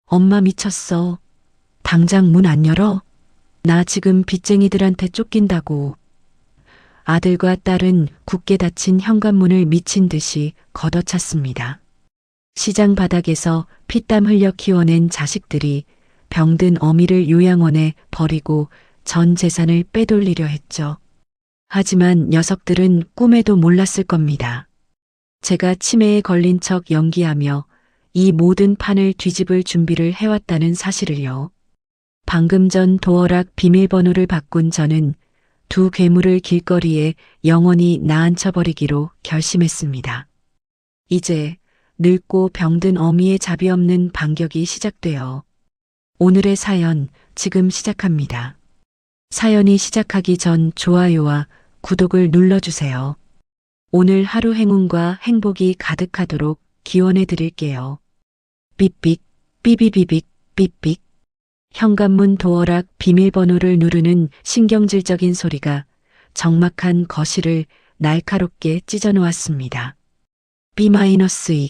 엄마 미쳤어. 당장 문 안 열어? 나 지금 빚쟁이들한테 쫓긴다고. 아들과 딸은 굳게 닫힌 현관문을 미친 듯이 걷어찼습니다. 시장 바닥에서 피땀 흘려 키워낸 자식들이 병든 어미를 요양원에 버리고 전 재산을 빼돌리려 했죠. 하지만 녀석들은 꿈에도 몰랐을 겁니다. 제가 치매에 걸린 척 연기하며 이 모든 판을 뒤집을 준비를 해왔다는 사실을요. 방금 전 도어락 비밀번호를 바꾼 저는 두 괴물을 길거리에 영원히 나앉혀버리기로 결심했습니다. 이제 늙고 병든 어미의 자비 없는 반격이 시작되어 오늘의 사연 지금 시작합니다. 사연이 시작하기 전 좋아요와 구독을 눌러주세요. 오늘 하루 행운과 행복이 가득하도록 기원해 드릴게요. 삐삑, 삐비비빅, 삐삑. 현관문 도어락 비밀번호를 누르는 신경질적인 소리가 적막한 거실을 날카롭게 찢어놓았습니다. B-2.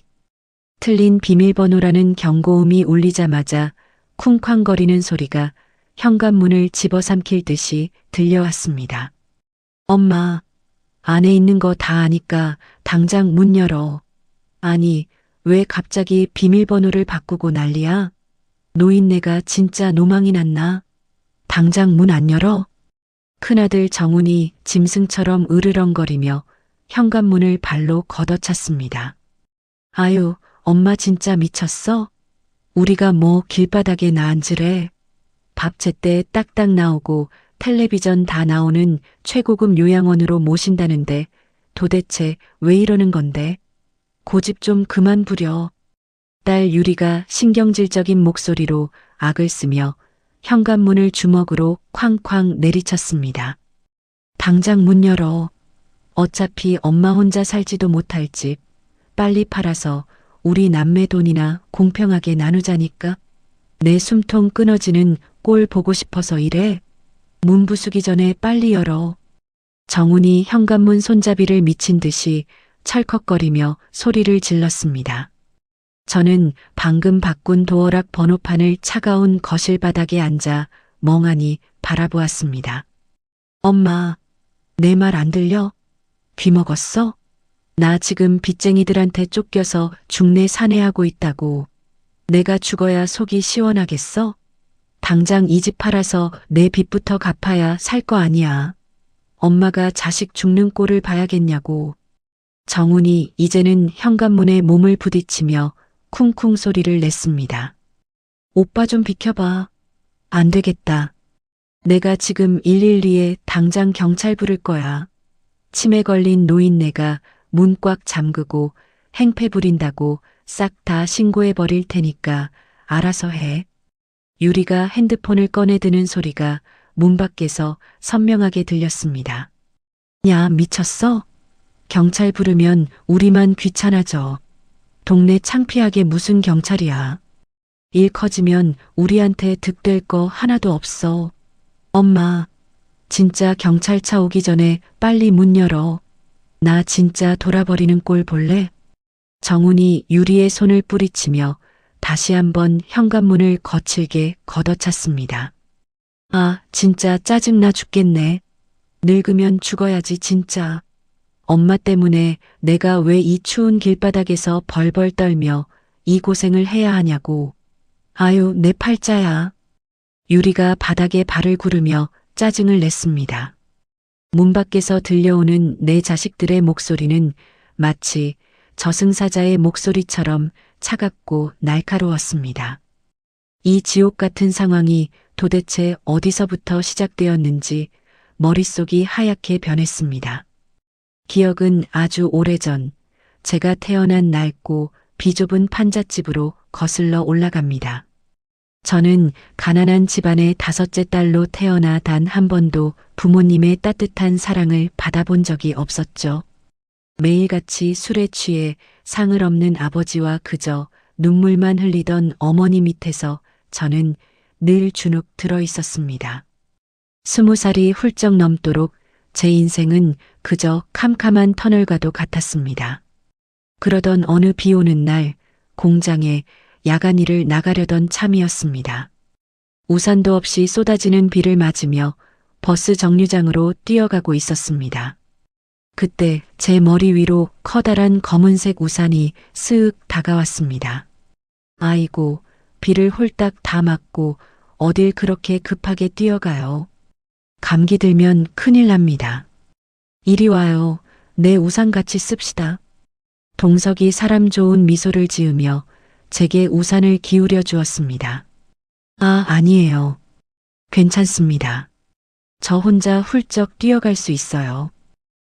틀린 비밀번호라는 경고음이 울리자마자 쿵쾅거리는 소리가 현관문을 집어삼킬 듯이 들려왔습니다. 엄마, 안에 있는 거 다 아니까 당장 문 열어. 아니, 왜 갑자기 비밀번호를 바꾸고 난리야? 노인네가 진짜 노망이 났나? 당장 문 안 열어? 큰아들 정훈이 짐승처럼 으르렁거리며 현관문을 발로 걷어찼습니다. 아유, 엄마 진짜 미쳤어? 우리가 뭐 길바닥에 나앉으래? 밥 제때 딱딱 나오고 텔레비전 다 나오는 최고급 요양원으로 모신다는데 도대체 왜 이러는 건데? 고집 좀 그만 부려. 딸 유리가 신경질적인 목소리로 악을 쓰며 현관문을 주먹으로 쾅쾅 내리쳤습니다. 당장 문 열어. 어차피 엄마 혼자 살지도 못할 집 빨리 팔아서 우리 남매 돈이나 공평하게 나누자니까. 내 숨통 끊어지는 꼴 보고 싶어서 이래. 문 부수기 전에 빨리 열어. 정훈이 현관문 손잡이를 미친 듯이 철컥거리며 소리를 질렀습니다. 저는 방금 바꾼 도어락 번호판을 차가운 거실 바닥에 앉아 멍하니 바라보았습니다. 엄마, 내 말 안 들려? 귀 먹었어? 나 지금 빚쟁이들한테 쫓겨서 중내 산해하고 있다고. 내가 죽어야 속이 시원하겠어? 당장 이 집 팔아서 내 빚부터 갚아야 살 거 아니야. 엄마가 자식 죽는 꼴을 봐야겠냐고. 정훈이 이제는 현관문에 몸을 부딪히며 쿵쿵 소리를 냈습니다. 오빠 좀 비켜봐. 안 되겠다. 내가 지금 112에 당장 경찰 부를 거야. 치매 걸린 노인네가 문 꽉 잠그고 행패 부린다고 싹 다 신고해 버릴 테니까 알아서 해. 유리가 핸드폰을 꺼내드는 소리가 문 밖에서 선명하게 들렸습니다. 야, 미쳤어? 경찰 부르면 우리만 귀찮아져. 동네 창피하게 무슨 경찰이야. 일 커지면 우리한테 득될 거 하나도 없어. 엄마, 진짜 경찰차 오기 전에 빨리 문 열어. 나 진짜 돌아버리는 꼴 볼래? 정훈이 유리의 손을 뿌리치며 다시 한번 현관문을 거칠게 걷어찼습니다. 아, 진짜 짜증나 죽겠네. 늙으면 죽어야지 진짜. 엄마 때문에 내가 왜 이 추운 길바닥에서 벌벌 떨며 이 고생을 해야 하냐고. 아유, 내 팔자야. 유리가 바닥에 발을 구르며 짜증을 냈습니다. 문 밖에서 들려오는 내 자식들의 목소리는 마치 저승사자의 목소리처럼 차갑고 날카로웠습니다. 이 지옥 같은 상황이 도대체 어디서부터 시작되었는지 머릿속이 하얗게 변했습니다. 기억은 아주 오래전 제가 태어난 낡고 비좁은 판잣집으로 거슬러 올라갑니다. 저는 가난한 집안의 다섯째 딸로 태어나 단 한 번도 부모님의 따뜻한 사랑을 받아본 적이 없었죠. 매일같이 술에 취해 상을 없는 아버지와 그저 눈물만 흘리던 어머니 밑에서 저는 늘 주눅 들어 있었습니다. 20살이 훌쩍 넘도록 제 인생은 그저 캄캄한 터널과도 같았습니다. 그러던 어느 비 오는 날 공장에 야간 일을 나가려던 참이었습니다. 우산도 없이 쏟아지는 비를 맞으며 버스 정류장으로 뛰어가고 있었습니다. 그때 제 머리 위로 커다란 검은색 우산이 스윽 다가왔습니다. 아이고, 비를 홀딱 다 맞고 어딜 그렇게 급하게 뛰어가요. 감기 들면 큰일 납니다. 이리 와요. 내 우산 같이 씁시다. 동석이 사람 좋은 미소를 지으며 제게 우산을 기울여 주었습니다. 아, 아니에요. 괜찮습니다. 저 혼자 훌쩍 뛰어갈 수 있어요.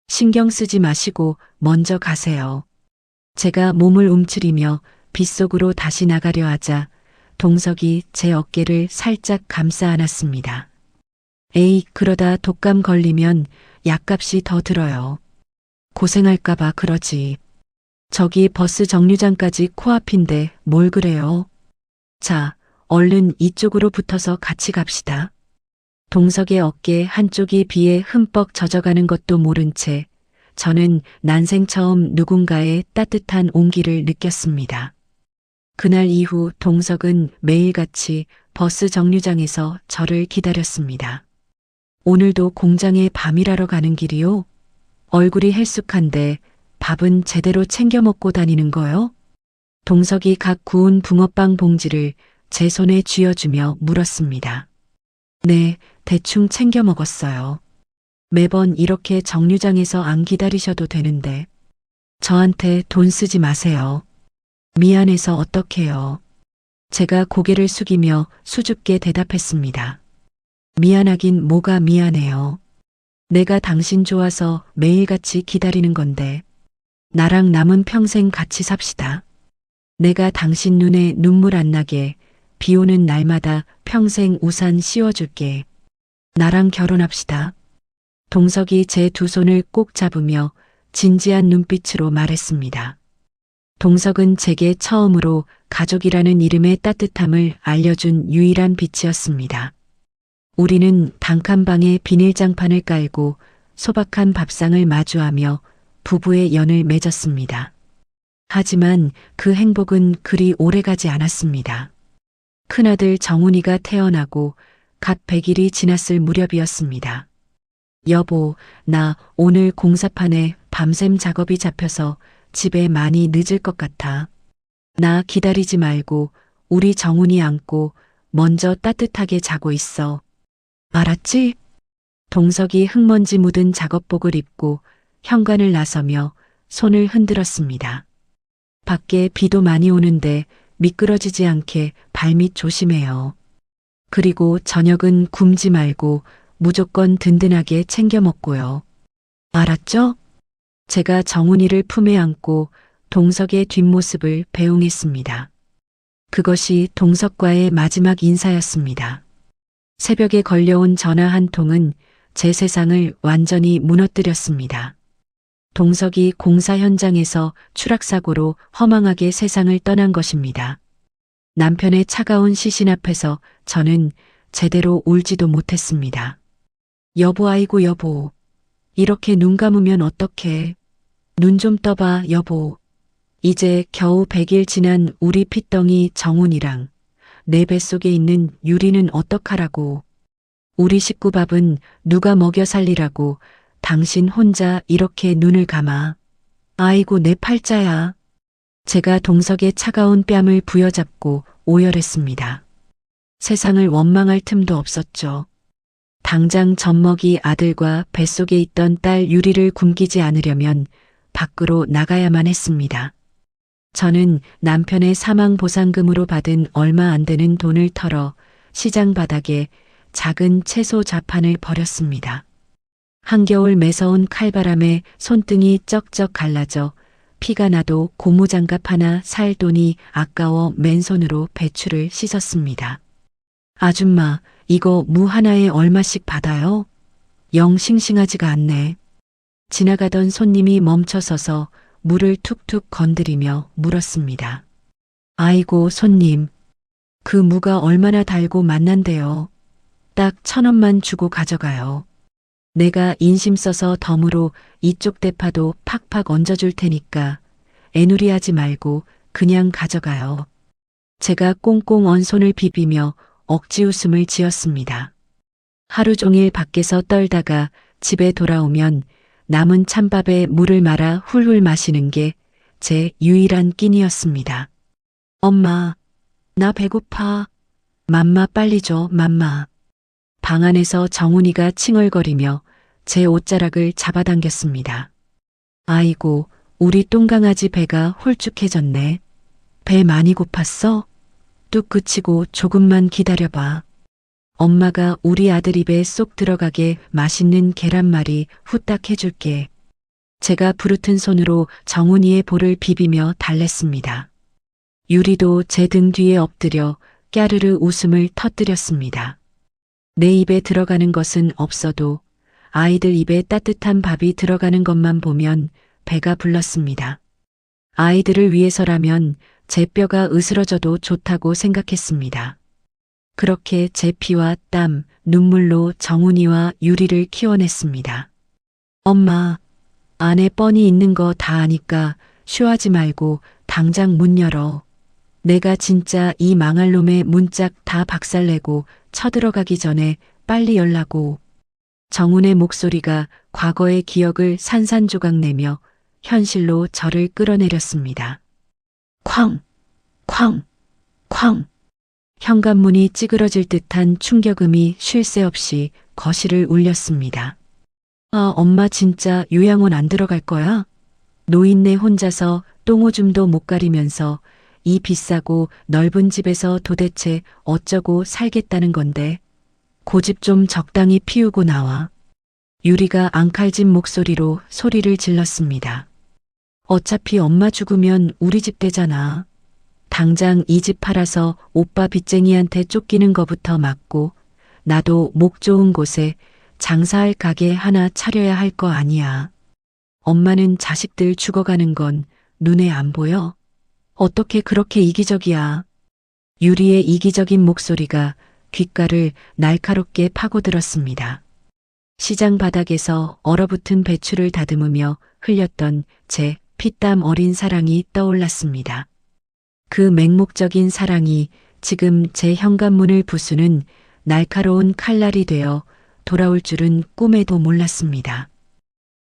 신경 쓰지 마시고 먼저 가세요. 제가 몸을 움츠리며 빗속으로 다시 나가려 하자 동석이 제 어깨를 살짝 감싸 안았습니다. 에이, 그러다 독감 걸리면 약값이 더 들어요. 고생할까봐 그러지. 저기 버스 정류장까지 코앞인데 뭘 그래요? 자, 얼른 이쪽으로 붙어서 같이 갑시다. 동석의 어깨 한쪽이 비에 흠뻑 젖어가는 것도 모른 채 저는 난생 처음 누군가의 따뜻한 온기를 느꼈습니다. 그날 이후 동석은 매일같이 버스 정류장에서 저를 기다렸습니다. 오늘도 공장에 밤일하러 가는 길이요? 얼굴이 헬쑥한데 밥은 제대로 챙겨 먹고 다니는 거요? 동석이 각 구운 붕어빵 봉지를 제 손에 쥐어주며 물었습니다. 네, 대충 챙겨 먹었어요. 매번 이렇게 정류장에서 안 기다리셔도 되는데 저한테 돈 쓰지 마세요. 미안해서 어떡해요. 제가 고개를 숙이며 수줍게 대답했습니다. 미안하긴 뭐가 미안해요. 내가 당신 좋아서 매일같이 기다리는 건데 나랑 남은 평생 같이 삽시다. 내가 당신 눈에 눈물 안 나게 비 오는 날마다 평생 우산 씌워줄게. 나랑 결혼합시다. 동석이 제 두 손을 꼭 잡으며 진지한 눈빛으로 말했습니다. 동석은 제게 처음으로 가족이라는 이름의 따뜻함을 알려준 유일한 빛이었습니다. 우리는 단칸방에 비닐장판을 깔고 소박한 밥상을 마주하며 부부의 연을 맺었습니다. 하지만 그 행복은 그리 오래가지 않았습니다. 큰아들 정훈이가 태어나고 갓 100일이 지났을 무렵이었습니다. 여보, 나 오늘 공사판에 밤샘 작업이 잡혀서 집에 많이 늦을 것 같아. 나 기다리지 말고 우리 정훈이 안고 먼저 따뜻하게 자고 있어. 알았지? 동석이 흙먼지 묻은 작업복을 입고 현관을 나서며 손을 흔들었습니다. 밖에 비도 많이 오는데 미끄러지지 않게 발밑 조심해요. 그리고 저녁은 굶지 말고 무조건 든든하게 챙겨 먹고요. 알았죠? 제가 정훈이를 품에 안고 동석의 뒷모습을 배웅했습니다. 그것이 동석과의 마지막 인사였습니다. 새벽에 걸려온 전화 한 통은 제 세상을 완전히 무너뜨렸습니다. 동석이 공사 현장에서 추락사고로 허망하게 세상을 떠난 것입니다. 남편의 차가운 시신 앞에서 저는 제대로 울지도 못했습니다. 여보, 아이고 여보. 이렇게 눈 감으면 어떡해. 눈 좀 떠봐 여보. 이제 겨우 100일 지난 우리 핏덩이 정훈이랑 내 뱃속에 있는 유리는 어떡하라고. 우리 식구 밥은 누가 먹여 살리라고 당신 혼자 이렇게 눈을 감아. 아이고 내 팔자야. 제가 동석의 차가운 뺨을 부여잡고 오열했습니다. 세상을 원망할 틈도 없었죠. 당장 젖먹이 아들과 뱃속에 있던 딸 유리를 굶기지 않으려면 밖으로 나가야만 했습니다. 저는 남편의 사망보상금으로 받은 얼마 안 되는 돈을 털어 시장 바닥에 작은 채소 자판을 버렸습니다. 한겨울 매서운 칼바람에 손등이 쩍쩍 갈라져 피가 나도 고무장갑 하나 살 돈이 아까워 맨손으로 배추를 씻었습니다. 아줌마, 이거 무 하나에 얼마씩 받아요? 영 싱싱하지가 않네. 지나가던 손님이 멈춰서서 물을 툭툭 건드리며 물었습니다. 아이고 손님, 그 무가 얼마나 달고 맛난데요. 딱 1,000원만 주고 가져가요. 내가 인심 써서 덤으로 이쪽 대파도 팍팍 얹어줄 테니까 애누리하지 말고 그냥 가져가요. 제가 꽁꽁 언 손을 비비며 억지 웃음을 지었습니다. 하루 종일 밖에서 떨다가 집에 돌아오면 남은 찬밥에 물을 말아 훌훌 마시는 게 제 유일한 끼니였습니다. 엄마, 나 배고파. 맘마 빨리 줘, 맘마. 방 안에서 정훈이가 칭얼거리며 제 옷자락을 잡아당겼습니다. 아이고, 우리 똥강아지 배가 홀쭉해졌네. 배 많이 고팠어? 뚝 그치고 조금만 기다려봐. 엄마가 우리 아들 입에 쏙 들어가게 맛있는 계란말이 후딱 해줄게. 제가 부르튼 손으로 정훈이의 볼을 비비며 달랬습니다. 유리도 제 등 뒤에 엎드려 까르르 웃음을 터뜨렸습니다. 내 입에 들어가는 것은 없어도 아이들 입에 따뜻한 밥이 들어가는 것만 보면 배가 불렀습니다. 아이들을 위해서라면 제 뼈가 으스러져도 좋다고 생각했습니다. 그렇게 제 피와 땀, 눈물로 정훈이와 유리를 키워냈습니다. 엄마, 안에 뻔히 있는 거 다 아니까 쉬하지 말고 당장 문 열어. 내가 진짜 이 망할 놈의 문짝 다 박살내고 쳐들어가기 전에 빨리 열라고. 정훈의 목소리가 과거의 기억을 산산조각 내며 현실로 저를 끌어내렸습니다. 쾅! 쾅! 쾅! 현관문이 찌그러질 듯한 충격음이 쉴 새 없이 거실을 울렸습니다. 아, 엄마 진짜 요양원 안 들어갈 거야? 노인네 혼자서 똥오줌도 못 가리면서 이 비싸고 넓은 집에서 도대체 어쩌고 살겠다는 건데. 고집 좀 적당히 피우고 나와. 유리가 앙칼진 목소리로 소리를 질렀습니다. 어차피 엄마 죽으면 우리 집 되잖아. 당장 이 집 팔아서 오빠 빚쟁이한테 쫓기는 거부터 막고 나도 목 좋은 곳에 장사할 가게 하나 차려야 할 거 아니야. 엄마는 자식들 죽어가는 건 눈에 안 보여? 어떻게 그렇게 이기적이야? 유리의 이기적인 목소리가 귓가를 날카롭게 파고들었습니다. 시장 바닥에서 얼어붙은 배추를 다듬으며 흘렸던 제 피땀 어린 사랑이 떠올랐습니다. 그 맹목적인 사랑이 지금 제 현관문을 부수는 날카로운 칼날이 되어 돌아올 줄은 꿈에도 몰랐습니다.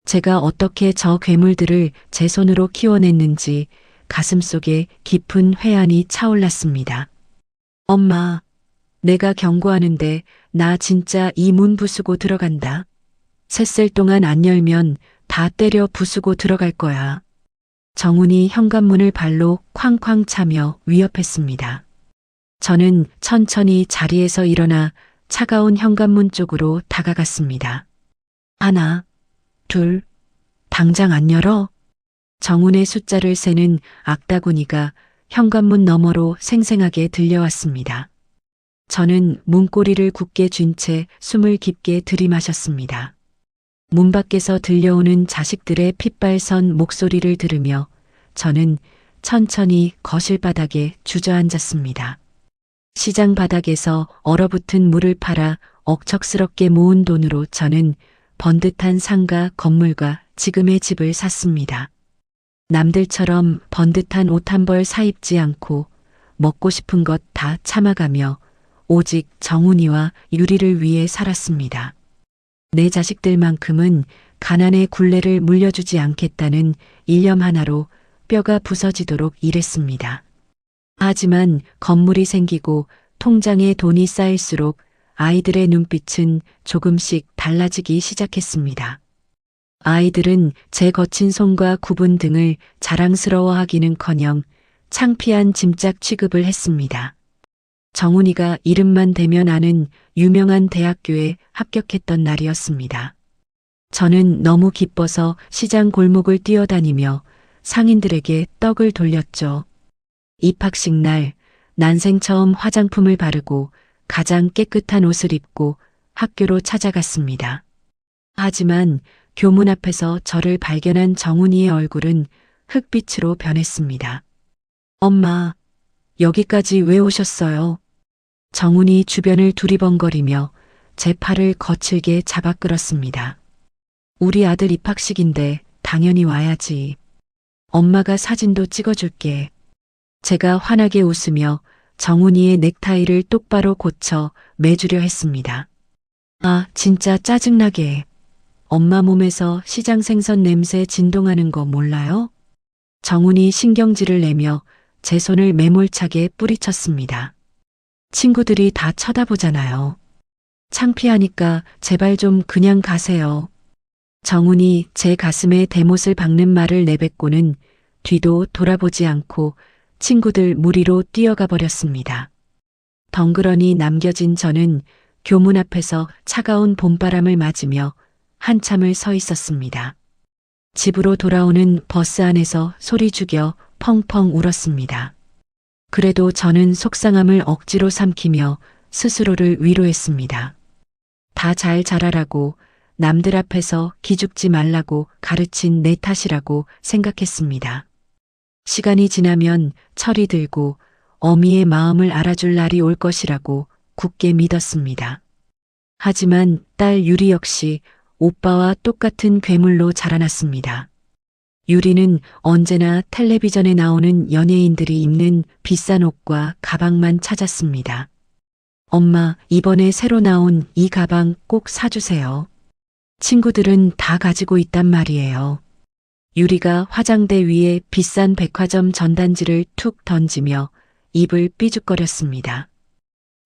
제가 어떻게 저 괴물들을 제 손으로 키워냈는지 가슴속에 깊은 회한이 차올랐습니다. 엄마, 내가 경고하는데 나 진짜 이 문 부수고 들어간다. 셋셀 동안 안 열면 다 때려 부수고 들어갈 거야. 정훈이 현관문을 발로 쾅쾅 차며 위협했습니다. 저는 천천히 자리에서 일어나 차가운 현관문 쪽으로 다가갔습니다. 하나, 둘, 당장 안 열어? 정훈의 숫자를 세는 악다구니가 현관문 너머로 생생하게 들려왔습니다. 저는 문고리를 굳게 쥔 채 숨을 깊게 들이마셨습니다. 문 밖에서 들려오는 자식들의 핏발선 목소리를 들으며 저는 천천히 거실 바닥에 주저앉았습니다. 시장 바닥에서 얼어붙은 물을 팔아 억척스럽게 모은 돈으로 저는 번듯한 상가 건물과 지금의 집을 샀습니다. 남들처럼 번듯한 옷 한 벌 사입지 않고 먹고 싶은 것 다 참아가며 오직 정훈이와 유리를 위해 살았습니다. 내 자식들만큼은 가난의 굴레를 물려주지 않겠다는 일념 하나로 뼈가 부서지도록 일했습니다. 하지만 건물이 생기고 통장에 돈이 쌓일수록 아이들의 눈빛은 조금씩 달라지기 시작했습니다. 아이들은 제 거친 손과 굽은 등을 자랑스러워하기는커녕 창피한 짐짝 취급을 했습니다. 정훈이가 이름만 대면 아는 유명한 대학교에 합격했던 날이었습니다. 저는 너무 기뻐서 시장 골목을 뛰어다니며 상인들에게 떡을 돌렸죠. 입학식 날 난생 처음 화장품을 바르고 가장 깨끗한 옷을 입고 학교로 찾아갔습니다. 하지만 교문 앞에서 저를 발견한 정훈이의 얼굴은 흑빛으로 변했습니다. 엄마, 여기까지 왜 오셨어요? 정훈이 주변을 두리번거리며 제 팔을 거칠게 잡아 끌었습니다. 우리 아들 입학식인데 당연히 와야지. 엄마가 사진도 찍어줄게. 제가 환하게 웃으며 정훈이의 넥타이를 똑바로 고쳐 매주려 했습니다. 아, 진짜 짜증나게. 엄마 몸에서 시장 생선 냄새 진동하는 거 몰라요? 정훈이 신경질을 내며 제 손을 매몰차게 뿌리쳤습니다. 친구들이 다 쳐다보잖아요. 창피하니까 제발 좀 그냥 가세요. 정훈이 제 가슴에 대못을 박는 말을 내뱉고는 뒤도 돌아보지 않고 친구들 무리로 뛰어가 버렸습니다. 덩그러니 남겨진 저는 교문 앞에서 차가운 봄바람을 맞으며 한참을 서 있었습니다. 집으로 돌아오는 버스 안에서 소리 죽여 펑펑 울었습니다. 그래도 저는 속상함을 억지로 삼키며 스스로를 위로했습니다. 다 잘 자라라고, 남들 앞에서 기죽지 말라고 가르친 내 탓이라고 생각했습니다. 시간이 지나면 철이 들고 어미의 마음을 알아줄 날이 올 것이라고 굳게 믿었습니다. 하지만 딸 유리 역시 오빠와 똑같은 괴물로 자라났습니다. 유리는 언제나 텔레비전에 나오는 연예인들이 입는 비싼 옷과 가방만 찾았습니다. 엄마, 이번에 새로 나온 이 가방 꼭 사주세요. 친구들은 다 가지고 있단 말이에요. 유리가 화장대 위에 비싼 백화점 전단지를 툭 던지며 입을 삐죽거렸습니다.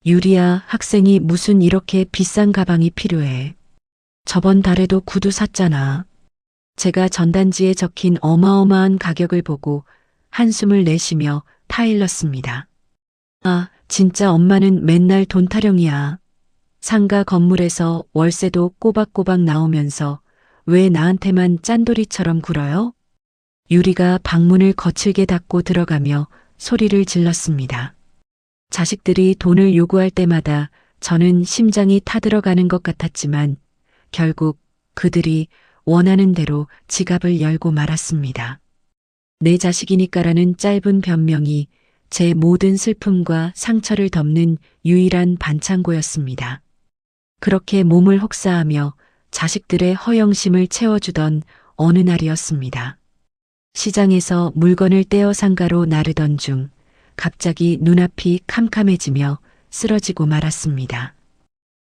유리야, 학생이 무슨 이렇게 비싼 가방이 필요해. 저번 달에도 구두 샀잖아. 제가 전단지에 적힌 어마어마한 가격을 보고 한숨을 내쉬며 타일렀습니다. 아, 진짜 엄마는 맨날 돈 타령이야. 상가 건물에서 월세도 꼬박꼬박 나오면서 왜 나한테만 짠돌이처럼 굴어요? 유리가 방문을 거칠게 닫고 들어가며 소리를 질렀습니다. 자식들이 돈을 요구할 때마다 저는 심장이 타들어가는 것 같았지만 결국 그들이 원하는 대로 지갑을 열고 말았습니다. 내 자식이니까라는 짧은 변명이 제 모든 슬픔과 상처를 덮는 유일한 반창고였습니다. 그렇게 몸을 혹사하며 자식들의 허영심을 채워주던 어느 날이었습니다. 시장에서 물건을 떼어 상가로 나르던 중 갑자기 눈앞이 캄캄해지며 쓰러지고 말았습니다.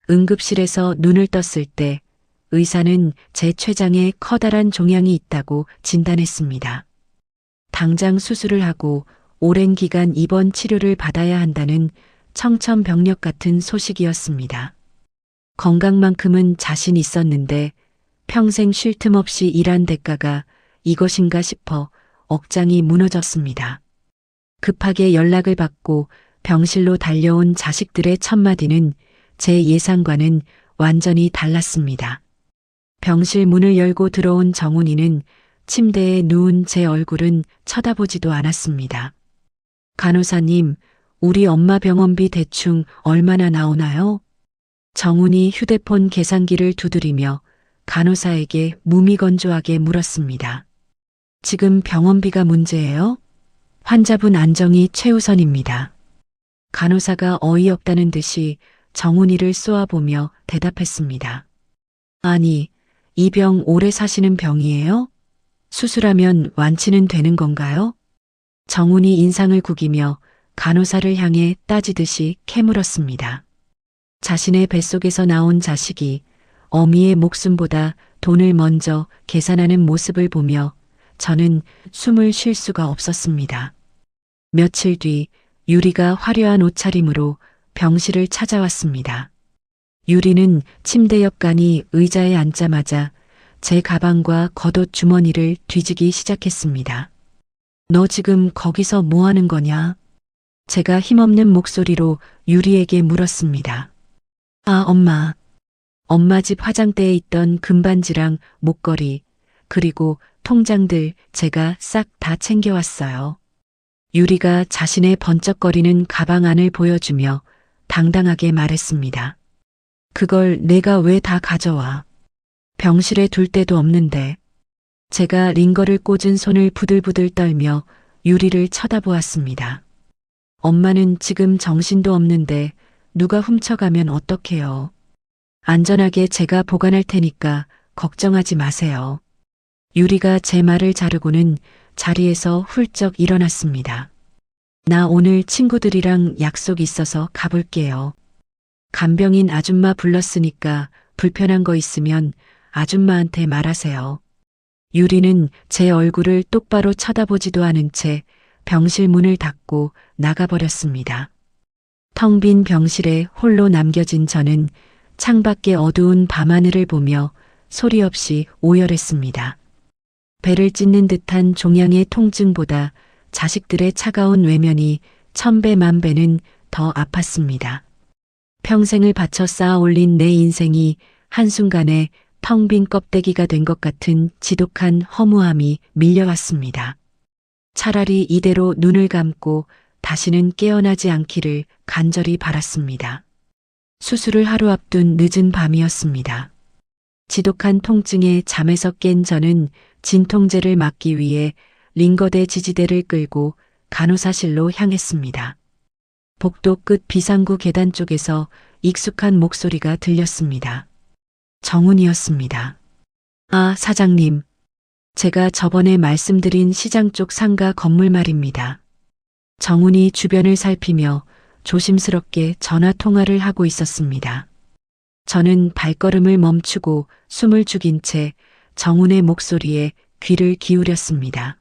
응급실에서 눈을 떴을 때 의사는 제 췌장에 커다란 종양이 있다고 진단했습니다. 당장 수술을 하고 오랜 기간 입원 치료를 받아야 한다는 청천벽력 같은 소식이었습니다. 건강만큼은 자신 있었는데 평생 쉴 틈 없이 일한 대가가 이것인가 싶어 억장이 무너졌습니다. 급하게 연락을 받고 병실로 달려온 자식들의 첫마디는 제 예상과는 완전히 달랐습니다. 병실 문을 열고 들어온 정훈이는 침대에 누운 제 얼굴은 쳐다보지도 않았습니다. 간호사님, 우리 엄마 병원비 대충 얼마나 나오나요? 정훈이 휴대폰 계산기를 두드리며 간호사에게 무미건조하게 물었습니다. 지금 병원비가 문제예요? 환자분 안정이 최우선입니다. 간호사가 어이없다는 듯이 정훈이를 쏘아보며 대답했습니다. 아니, 이 병 오래 사시는 병이에요? 수술하면 완치는 되는 건가요? 정훈이 인상을 구기며 간호사를 향해 따지듯이 캐물었습니다. 자신의 뱃속에서 나온 자식이 어미의 목숨보다 돈을 먼저 계산하는 모습을 보며 저는 숨을 쉴 수가 없었습니다. 며칠 뒤 유리가 화려한 옷차림으로 병실을 찾아왔습니다. 유리는 침대 옆간이 의자에 앉자마자 제 가방과 겉옷 주머니를 뒤지기 시작했습니다. 너 지금 거기서 뭐 하는 거냐? 제가 힘없는 목소리로 유리에게 물었습니다. 아, 엄마. 엄마 집 화장대에 있던 금반지랑 목걸이, 그리고 통장들 제가 싹 다 챙겨왔어요. 유리가 자신의 번쩍거리는 가방 안을 보여주며 당당하게 말했습니다. 그걸 내가 왜 다 가져와? 병실에 둘 데도 없는데. 제가 링거를 꽂은 손을 부들부들 떨며 유리를 쳐다보았습니다. 엄마는 지금 정신도 없는데 누가 훔쳐가면 어떡해요? 안전하게 제가 보관할 테니까 걱정하지 마세요. 유리가 제 말을 자르고는 자리에서 훌쩍 일어났습니다. 나 오늘 친구들이랑 약속 있어서 가볼게요. 간병인 아줌마 불렀으니까 불편한 거 있으면 아줌마한테 말하세요. 유리는 제 얼굴을 똑바로 쳐다보지도 않은 채 병실 문을 닫고 나가버렸습니다. 텅 빈 병실에 홀로 남겨진 저는 창밖의 어두운 밤하늘을 보며 소리 없이 오열했습니다. 배를 찢는 듯한 종양의 통증보다 자식들의 차가운 외면이 천배 만배는 더 아팠습니다. 평생을 바쳐 쌓아 올린 내 인생이 한순간에 텅 빈 껍데기가 된 것 같은 지독한 허무함이 밀려왔습니다. 차라리 이대로 눈을 감고 다시는 깨어나지 않기를 간절히 바랐습니다. 수술을 하루 앞둔 늦은 밤이었습니다. 지독한 통증에 잠에서 깬 저는 진통제를 맞기 위해 링거대 지지대를 끌고 간호사실로 향했습니다. 복도 끝 비상구 계단 쪽에서 익숙한 목소리가 들렸습니다. 정훈이었습니다. 아, 사장님. 제가 저번에 말씀드린 시장 쪽 상가 건물 말입니다. 정훈이 주변을 살피며 조심스럽게 전화 통화를 하고 있었습니다. 저는 발걸음을 멈추고 숨을 죽인 채 정훈의 목소리에 귀를 기울였습니다.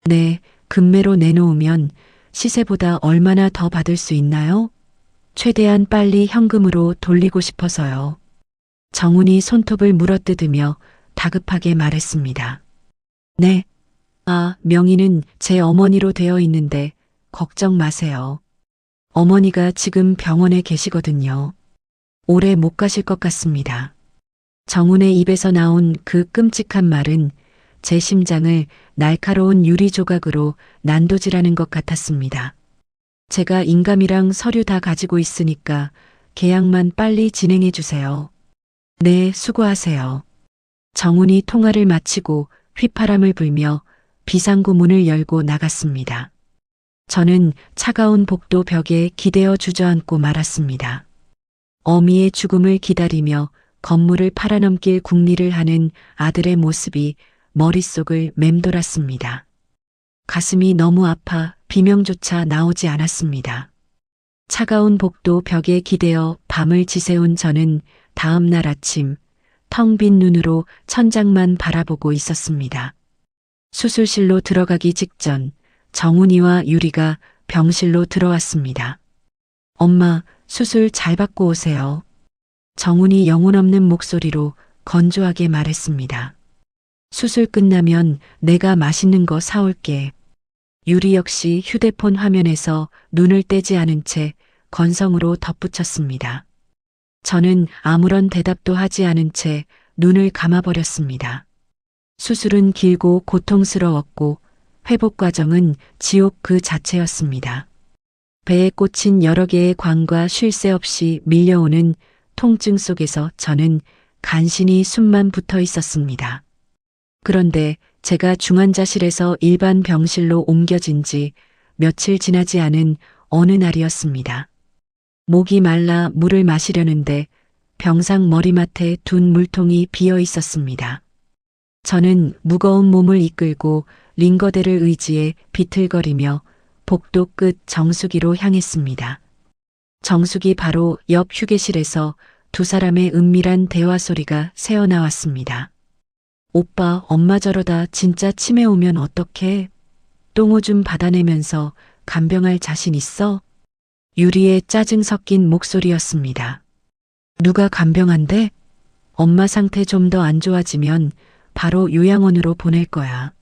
네, 금매로 내놓으면 시세보다 얼마나 더 받을 수 있나요? 최대한 빨리 현금으로 돌리고 싶어서요. 정훈이 손톱을 물어뜯으며 다급하게 말했습니다. 네. 아, 명의는 제 어머니로 되어 있는데 걱정 마세요. 어머니가 지금 병원에 계시거든요. 오래 못 가실 것 같습니다. 정훈의 입에서 나온 그 끔찍한 말은 제 심장을 날카로운 유리 조각으로 난도질하는 것 같았습니다. 제가 인감이랑 서류 다 가지고 있으니까 계약만 빨리 진행해 주세요. 네, 수고하세요. 정훈이 통화를 마치고 휘파람을 불며 비상구 문을 열고 나갔습니다. 저는 차가운 복도 벽에 기대어 주저앉고 말았습니다. 어미의 죽음을 기다리며 건물을 팔아넘길 궁리를 하는 아들의 모습이 머릿속을 맴돌았습니다. 가슴이 너무 아파 비명조차 나오지 않았습니다. 차가운 복도 벽에 기대어 밤을 지새운 저는 다음 날 아침 텅 빈 눈으로 천장만 바라보고 있었습니다. 수술실로 들어가기 직전 정훈이와 유리가 병실로 들어왔습니다. 엄마, 수술 잘 받고 오세요. 정훈이 영혼 없는 목소리로 건조하게 말했습니다. 수술 끝나면 내가 맛있는 거 사올게. 유리 역시 휴대폰 화면에서 눈을 떼지 않은 채 건성으로 덧붙였습니다. 저는 아무런 대답도 하지 않은 채 눈을 감아버렸습니다. 수술은 길고 고통스러웠고 회복 과정은 지옥 그 자체였습니다. 배에 꽂힌 여러 개의 관과 쉴 새 없이 밀려오는 통증 속에서 저는 간신히 숨만 붙어 있었습니다. 그런데 제가 중환자실에서 일반 병실로 옮겨진 지 며칠 지나지 않은 어느 날이었습니다. 목이 말라 물을 마시려는데 병상 머리맡에 둔 물통이 비어 있었습니다. 저는 무거운 몸을 이끌고 링거대를 의지해 비틀거리며 복도 끝 정수기로 향했습니다. 정수기 바로 옆 휴게실에서 두 사람의 은밀한 대화 소리가 새어나왔습니다. 오빠, 엄마 저러다 진짜 치매 오면 어떡해? 똥오줌 받아내면서 간병할 자신 있어? 유리의 짜증 섞인 목소리였습니다. 누가 간병한대? 엄마 상태 좀 더 안 좋아지면 바로 요양원으로 보낼 거야.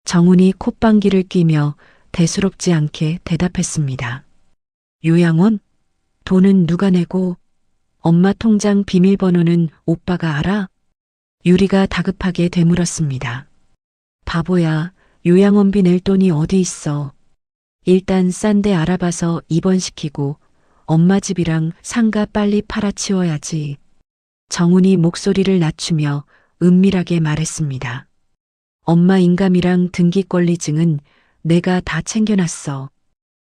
정훈이 콧방귀를 뀌며 대수롭지 않게 대답했습니다. 요양원? 돈은 누가 내고? 엄마 통장 비밀번호는 오빠가 알아? 유리가 다급하게 되물었습니다. 바보야, 요양원비 낼 돈이 어디 있어. 일단 싼 데 알아봐서 입원시키고 엄마 집이랑 상가 빨리 팔아치워야지. 정훈이 목소리를 낮추며 은밀하게 말했습니다. 엄마 인감이랑 등기권리증은 내가 다 챙겨놨어.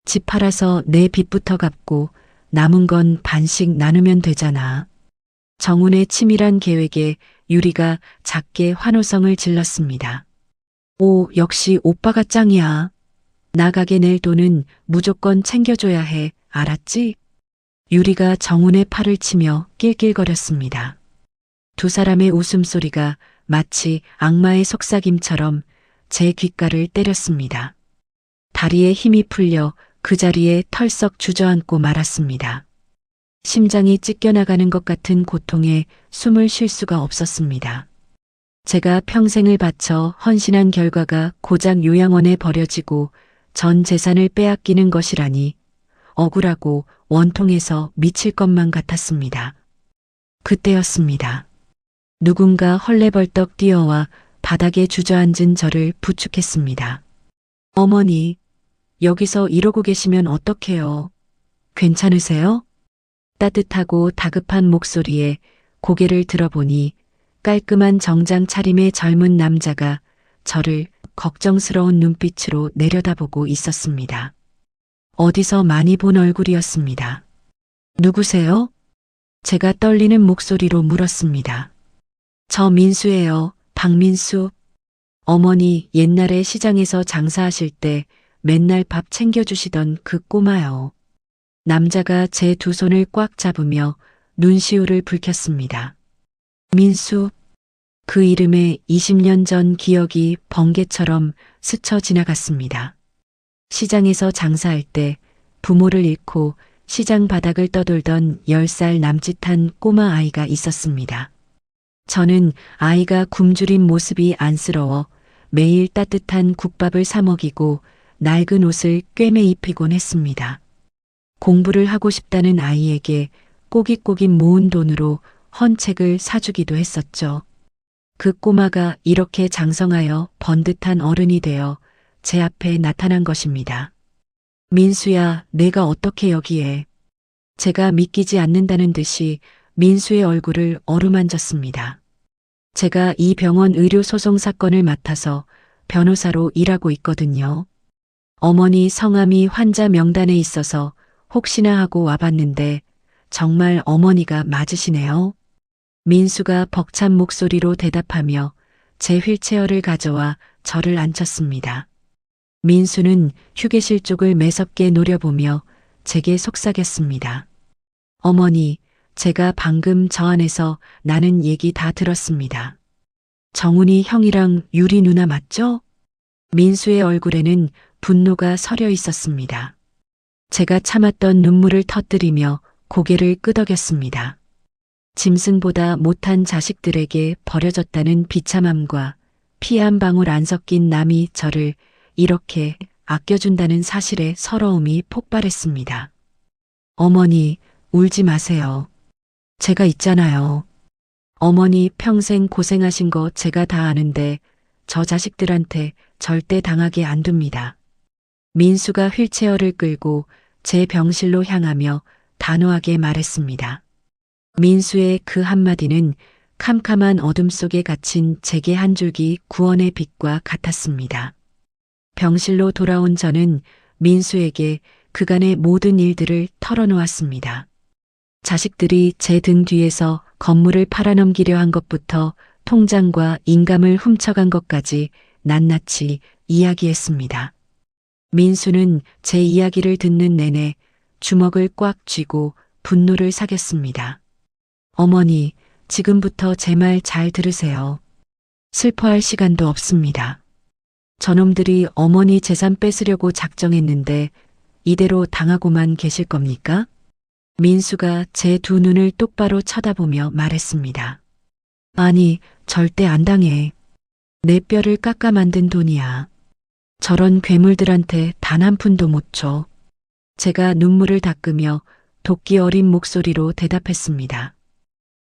집 팔아서 내 빚부터 갚고 남은 건 반씩 나누면 되잖아. 정훈의 치밀한 계획에 유리가 작게 환호성을 질렀습니다. 오, 역시 오빠가 짱이야. 나가게 낼 돈은 무조건 챙겨줘야 해. 알았지? 유리가 정훈의 팔을 치며 낄낄거렸습니다. 두 사람의 웃음소리가 마치 악마의 속삭임처럼 제 귓가를 때렸습니다. 다리에 힘이 풀려 그 자리에 털썩 주저앉고 말았습니다. 심장이 찢겨나가는 것 같은 고통에 숨을 쉴 수가 없었습니다. 제가 평생을 바쳐 헌신한 결과가 고작 요양원에 버려지고 전 재산을 빼앗기는 것이라니 억울하고 원통해서 미칠 것만 같았습니다. 그때였습니다. 누군가 헐레벌떡 뛰어와 바닥에 주저앉은 저를 부축했습니다. 어머니, 여기서 이러고 계시면 어떡해요? 괜찮으세요? 따뜻하고 다급한 목소리에 고개를 들어보니 깔끔한 정장 차림의 젊은 남자가 저를 걱정스러운 눈빛으로 내려다보고 있었습니다. 어디서 많이 본 얼굴이었습니다. 누구세요? 제가 떨리는 목소리로 물었습니다. 저 민수예요. 박민수. 어머니 옛날에 시장에서 장사하실 때 맨날 밥 챙겨주시던 그 꼬마요. 남자가 제 두 손을 꽉 잡으며 눈시울을 붉혔습니다. 민수. 그 이름에 20년 전 기억이 번개처럼 스쳐 지나갔습니다. 시장에서 장사할 때 부모를 잃고 시장 바닥을 떠돌던 10살 남짓한 꼬마 아이가 있었습니다. 저는 아이가 굶주린 모습이 안쓰러워 매일 따뜻한 국밥을 사 먹이고 낡은 옷을 꿰매 입히곤 했습니다. 공부를 하고 싶다는 아이에게 꼬깃꼬깃 모은 돈으로 헌책을 사주기도 했었죠. 그 꼬마가 이렇게 장성하여 번듯한 어른이 되어 제 앞에 나타난 것입니다. 민수야, 내가 어떻게 여기에? 제가 믿기지 않는다는 듯이 민수의 얼굴을 어루만졌습니다. 제가 이 병원 의료 소송 사건을 맡아서 변호사로 일하고 있거든요. 어머니 성함이 환자 명단에 있어서 혹시나 하고 와봤는데 정말 어머니가 맞으시네요. 민수가 벅찬 목소리로 대답하며 제 휠체어를 가져와 저를 앉혔습니다. 민수는 휴게실 쪽을 매섭게 노려보며 제게 속삭였습니다. 어머니, 제가 방금 저 안에서 나는 얘기 다 들었습니다. 정훈이 형이랑 유리 누나 맞죠? 민수의 얼굴에는 분노가 서려 있었습니다. 제가 참았던 눈물을 터뜨리며 고개를 끄덕였습니다. 짐승보다 못한 자식들에게 버려졌다는 비참함과 피 한 방울 안 섞인 남이 저를 이렇게 아껴준다는 사실에 서러움이 폭발했습니다. 어머니, 울지 마세요. 제가 있잖아요. 어머니 평생 고생하신 거 제가 다 아는데 저 자식들한테 절대 당하게 안 둡니다. 민수가 휠체어를 끌고 제 병실로 향하며 단호하게 말했습니다. 민수의 그 한마디는 캄캄한 어둠 속에 갇힌 제게 한 줄기 구원의 빛과 같았습니다. 병실로 돌아온 저는 민수에게 그간의 모든 일들을 털어놓았습니다. 자식들이 제 등 뒤에서 건물을 팔아넘기려 한 것부터 통장과 인감을 훔쳐간 것까지 낱낱이 이야기했습니다. 민수는 제 이야기를 듣는 내내 주먹을 꽉 쥐고 분노를 사겼습니다. 어머니, 지금부터 제 말 잘 들으세요. 슬퍼할 시간도 없습니다. 저놈들이 어머니 재산 뺏으려고 작정했는데 이대로 당하고만 계실 겁니까? 민수가 제 두 눈을 똑바로 쳐다보며 말했습니다. 아니, 절대 안 당해. 내 뼈를 깎아 만든 돈이야. 저런 괴물들한테 단 한 푼도 못 줘. 제가 눈물을 닦으며 도끼 어린 목소리로 대답했습니다.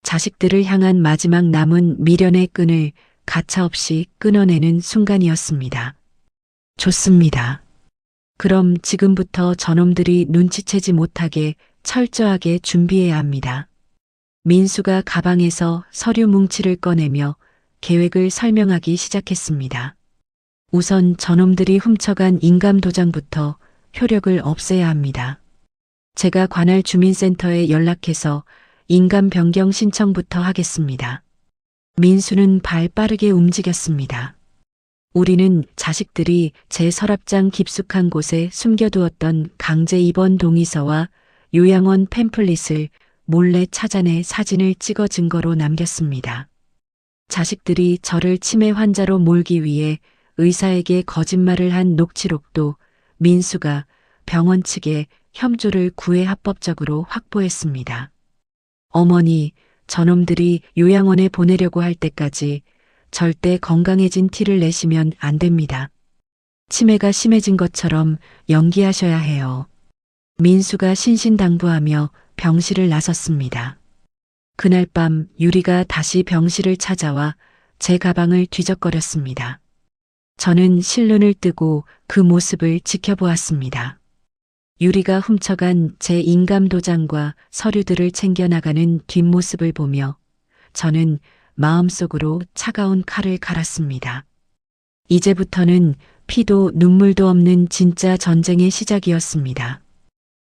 자식들을 향한 마지막 남은 미련의 끈을 가차없이 끊어내는 순간이었습니다. 좋습니다. 그럼 지금부터 저놈들이 눈치채지 못하게 철저하게 준비해야 합니다. 민수가 가방에서 서류 뭉치를 꺼내며 계획을 설명하기 시작했습니다. 우선 저놈들이 훔쳐간 인감도장부터 효력을 없애야 합니다. 제가 관할 주민센터에 연락해서 인감 변경 신청부터 하겠습니다. 민수는 발 빠르게 움직였습니다. 우리는 자식들이 제 서랍장 깊숙한 곳에 숨겨두었던 강제 입원 동의서와 요양원 팸플릿을 몰래 찾아내 사진을 찍어 증거로 남겼습니다. 자식들이 저를 치매 환자로 몰기 위해 의사에게 거짓말을 한 녹취록도 민수가 병원 측에 협조를 구해 합법적으로 확보했습니다. 어머니, 저놈들이 요양원에 보내려고 할 때까지 절대 건강해진 티를 내시면 안 됩니다. 치매가 심해진 것처럼 연기하셔야 해요. 민수가 신신당부하며 병실을 나섰습니다. 그날 밤 유리가 다시 병실을 찾아와 제 가방을 뒤적거렸습니다. 저는 실눈을 뜨고 그 모습을 지켜보았습니다. 유리가 훔쳐간 제 인감도장과 서류들을 챙겨나가는 뒷모습을 보며 저는 마음속으로 차가운 칼을 갈았습니다. 이제부터는 피도 눈물도 없는 진짜 전쟁의 시작이었습니다.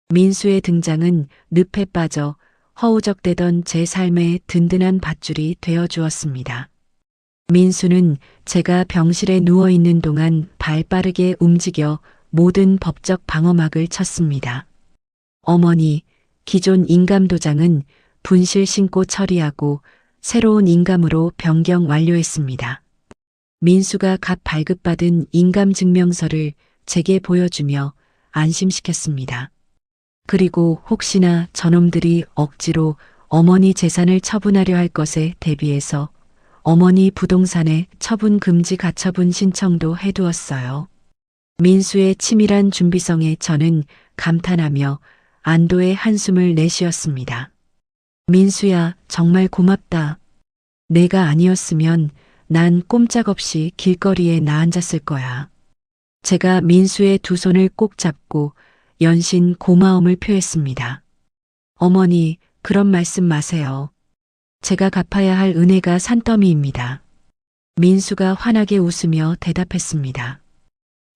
민수의 등장은 늪에 빠져 허우적대던 제 삶의 든든한 밧줄이 되어 주었습니다. 민수는 제가 병실에 누워있는 동안 발 빠르게 움직여 모든 법적 방어막을 쳤습니다. 어머니, 기존 인감도장은 분실 신고 처리하고 새로운 인감으로 변경 완료했습니다. 민수가 갓 발급받은 인감증명서를 제게 보여주며 안심시켰습니다. 그리고 혹시나 저놈들이 억지로 어머니 재산을 처분하려 할 것에 대비해서 어머니 부동산에 처분 금지 가처분 신청도 해두었어요. 민수의 치밀한 준비성에 저는 감탄하며 안도의 한숨을 내쉬었습니다. 민수야, 정말 고맙다. 내가 아니었으면 난 꼼짝없이 길거리에 나앉았을 거야. 제가 민수의 두 손을 꼭 잡고 연신 고마움을 표했습니다. 어머니, 그런 말씀 마세요. 제가 갚아야 할 은혜가 산더미입니다. 민수가 환하게 웃으며 대답했습니다.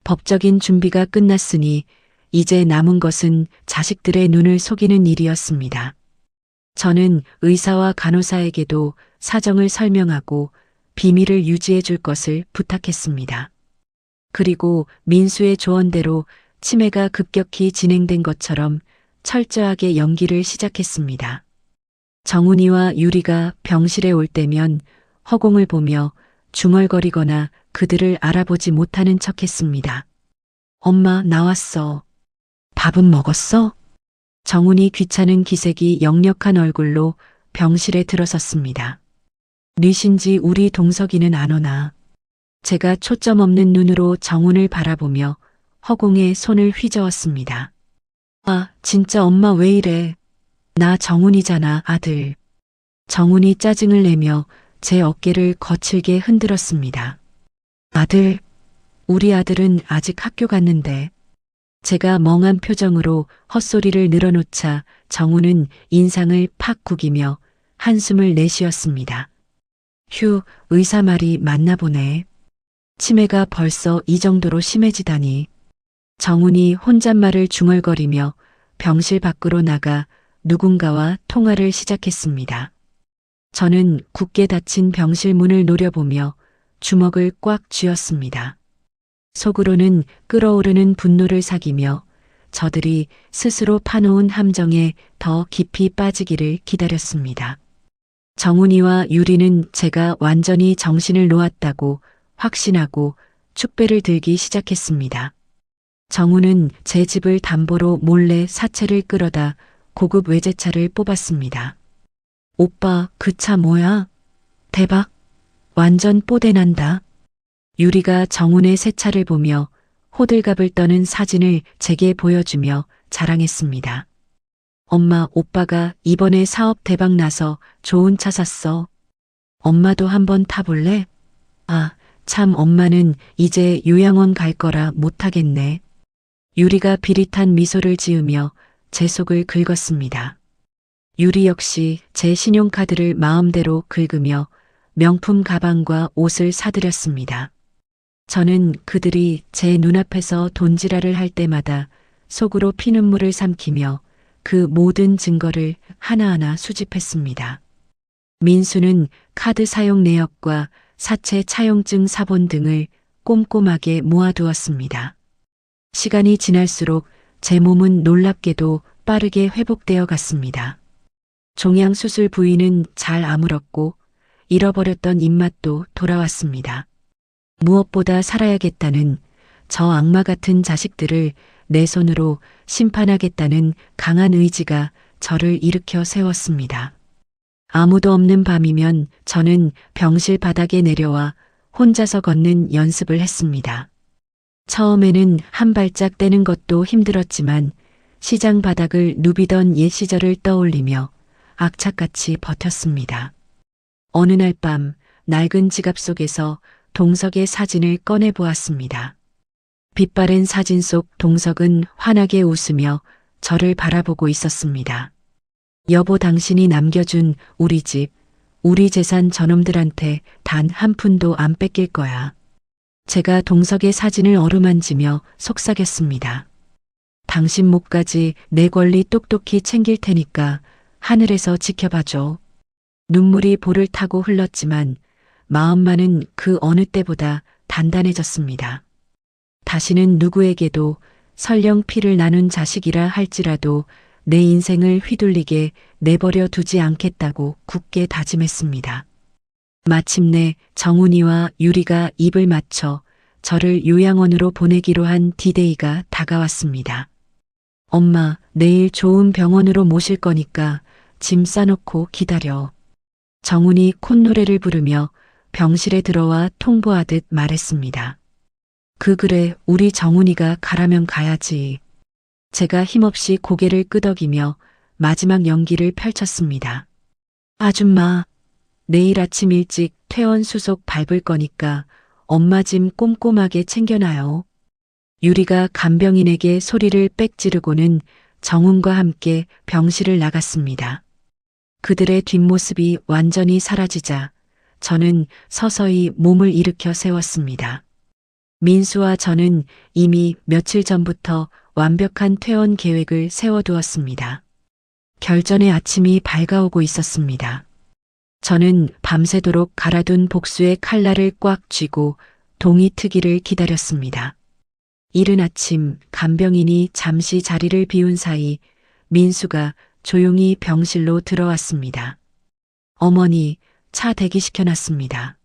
법적인 준비가 끝났으니 이제 남은 것은 자식들의 눈을 속이는 일이었습니다. 저는 의사와 간호사에게도 사정을 설명하고 비밀을 유지해 줄 것을 부탁했습니다. 그리고 민수의 조언대로 치매가 급격히 진행된 것처럼 철저하게 연기를 시작했습니다. 정훈이와 유리가 병실에 올 때면 허공을 보며 중얼거리거나 그들을 알아보지 못하는 척했습니다. 엄마, 나왔어. 밥은 먹었어? 정훈이 귀찮은 기색이 역력한 얼굴로 병실에 들어섰습니다. 뉘신지 우리 동석이는 안 오나. 제가 초점 없는 눈으로 정훈을 바라보며 허공에 손을 휘저었습니다. 아, 진짜 엄마 왜 이래. 나 정훈이잖아, 아들. 정훈이 짜증을 내며 제 어깨를 거칠게 흔들었습니다. 아들, 우리 아들은 아직 학교 갔는데. 제가 멍한 표정으로 헛소리를 늘어놓자 정훈은 인상을 팍 구기며 한숨을 내쉬었습니다. 휴, 의사 말이 맞나 보네. 치매가 벌써 이 정도로 심해지다니. 정훈이 혼잣말을 중얼거리며 병실 밖으로 나가 누군가와 통화를 시작했습니다. 저는 굳게 닫힌 병실 문을 노려보며 주먹을 꽉 쥐었습니다. 속으로는 끓어오르는 분노를 사기며 저들이 스스로 파놓은 함정에 더 깊이 빠지기를 기다렸습니다. 정훈이와 유리는 제가 완전히 정신을 놓았다고 확신하고 축배를 들기 시작했습니다. 정훈은 제 집을 담보로 몰래 사채를 끌어다 고급 외제차를 뽑았습니다. 오빠, 그 차 뭐야? 대박. 완전 뽀대난다. 유리가 정훈의 새 차를 보며 호들갑을 떠는 사진을 제게 보여주며 자랑했습니다. 엄마, 오빠가 이번에 사업 대박 나서 좋은 차 샀어. 엄마도 한번 타볼래? 아, 참 엄마는 이제 요양원 갈 거라 못하겠네. 유리가 비릿한 미소를 지으며 제 속을 긁었습니다. 유리 역시 제 신용카드를 마음대로 긁으며 명품 가방과 옷을 사들였습니다. 저는 그들이 제 눈앞에서 돈지랄을 할 때마다 속으로 피눈물을 삼키며 그 모든 증거를 하나하나 수집했습니다. 민수는 카드 사용 내역과 사채 차용증 사본 등을 꼼꼼하게 모아두었습니다. 시간이 지날수록 제 몸은 놀랍게도 빠르게 회복되어 갔습니다. 종양 수술 부위는 잘 아물었고 잃어버렸던 입맛도 돌아왔습니다. 무엇보다 살아야겠다는 저 악마 같은 자식들을 내 손으로 심판하겠다는 강한 의지가 저를 일으켜 세웠습니다. 아무도 없는 밤이면 저는 병실 바닥에 내려와 혼자서 걷는 연습을 했습니다. 처음에는 한 발짝 떼는 것도 힘들었지만 시장 바닥을 누비던 옛 시절을 떠올리며 악착같이 버텼습니다. 어느 날 밤 낡은 지갑 속에서 동석의 사진을 꺼내 보았습니다. 빛바랜 사진 속 동석은 환하게 웃으며 저를 바라보고 있었습니다. 여보, 당신이 남겨준 우리 집, 우리 재산 저놈들한테 단 한 푼도 안 뺏길 거야. 제가 동석의 사진을 어루만지며 속삭였습니다. 당신 목까지 내 권리 똑똑히 챙길 테니까 하늘에서 지켜봐줘. 눈물이 볼을 타고 흘렀지만 마음만은 그 어느 때보다 단단해졌습니다. 다시는 누구에게도 설령 피를 나눈 자식이라 할지라도 내 인생을 휘둘리게 내버려 두지 않겠다고 굳게 다짐했습니다. 마침내 정훈이와 유리가 입을 맞춰 저를 요양원으로 보내기로 한 디데이가 다가왔습니다. 엄마, 내일 좋은 병원으로 모실 거니까 짐 싸놓고 기다려. 정훈이 콧노래를 부르며 병실에 들어와 통보하듯 말했습니다. 그래, 우리 정훈이가 가라면 가야지. 제가 힘없이 고개를 끄덕이며 마지막 연기를 펼쳤습니다. 아줌마, 내일 아침 일찍 퇴원 수속 밟을 거니까 엄마 짐 꼼꼼하게 챙겨놔요. 유리가 간병인에게 소리를 빽 지르고는 정훈과 함께 병실을 나갔습니다. 그들의 뒷모습이 완전히 사라지자 저는 서서히 몸을 일으켜 세웠습니다. 민수와 저는 이미 며칠 전부터 완벽한 퇴원 계획을 세워두었습니다. 결전의 아침이 밝아오고 있었습니다. 저는 밤새도록 갈아둔 복수의 칼날을 꽉 쥐고 동이 트기를 기다렸습니다. 이른 아침 간병인이 잠시 자리를 비운 사이 민수가 조용히 병실로 들어왔습니다. 어머니, 차 대기시켜놨습니다.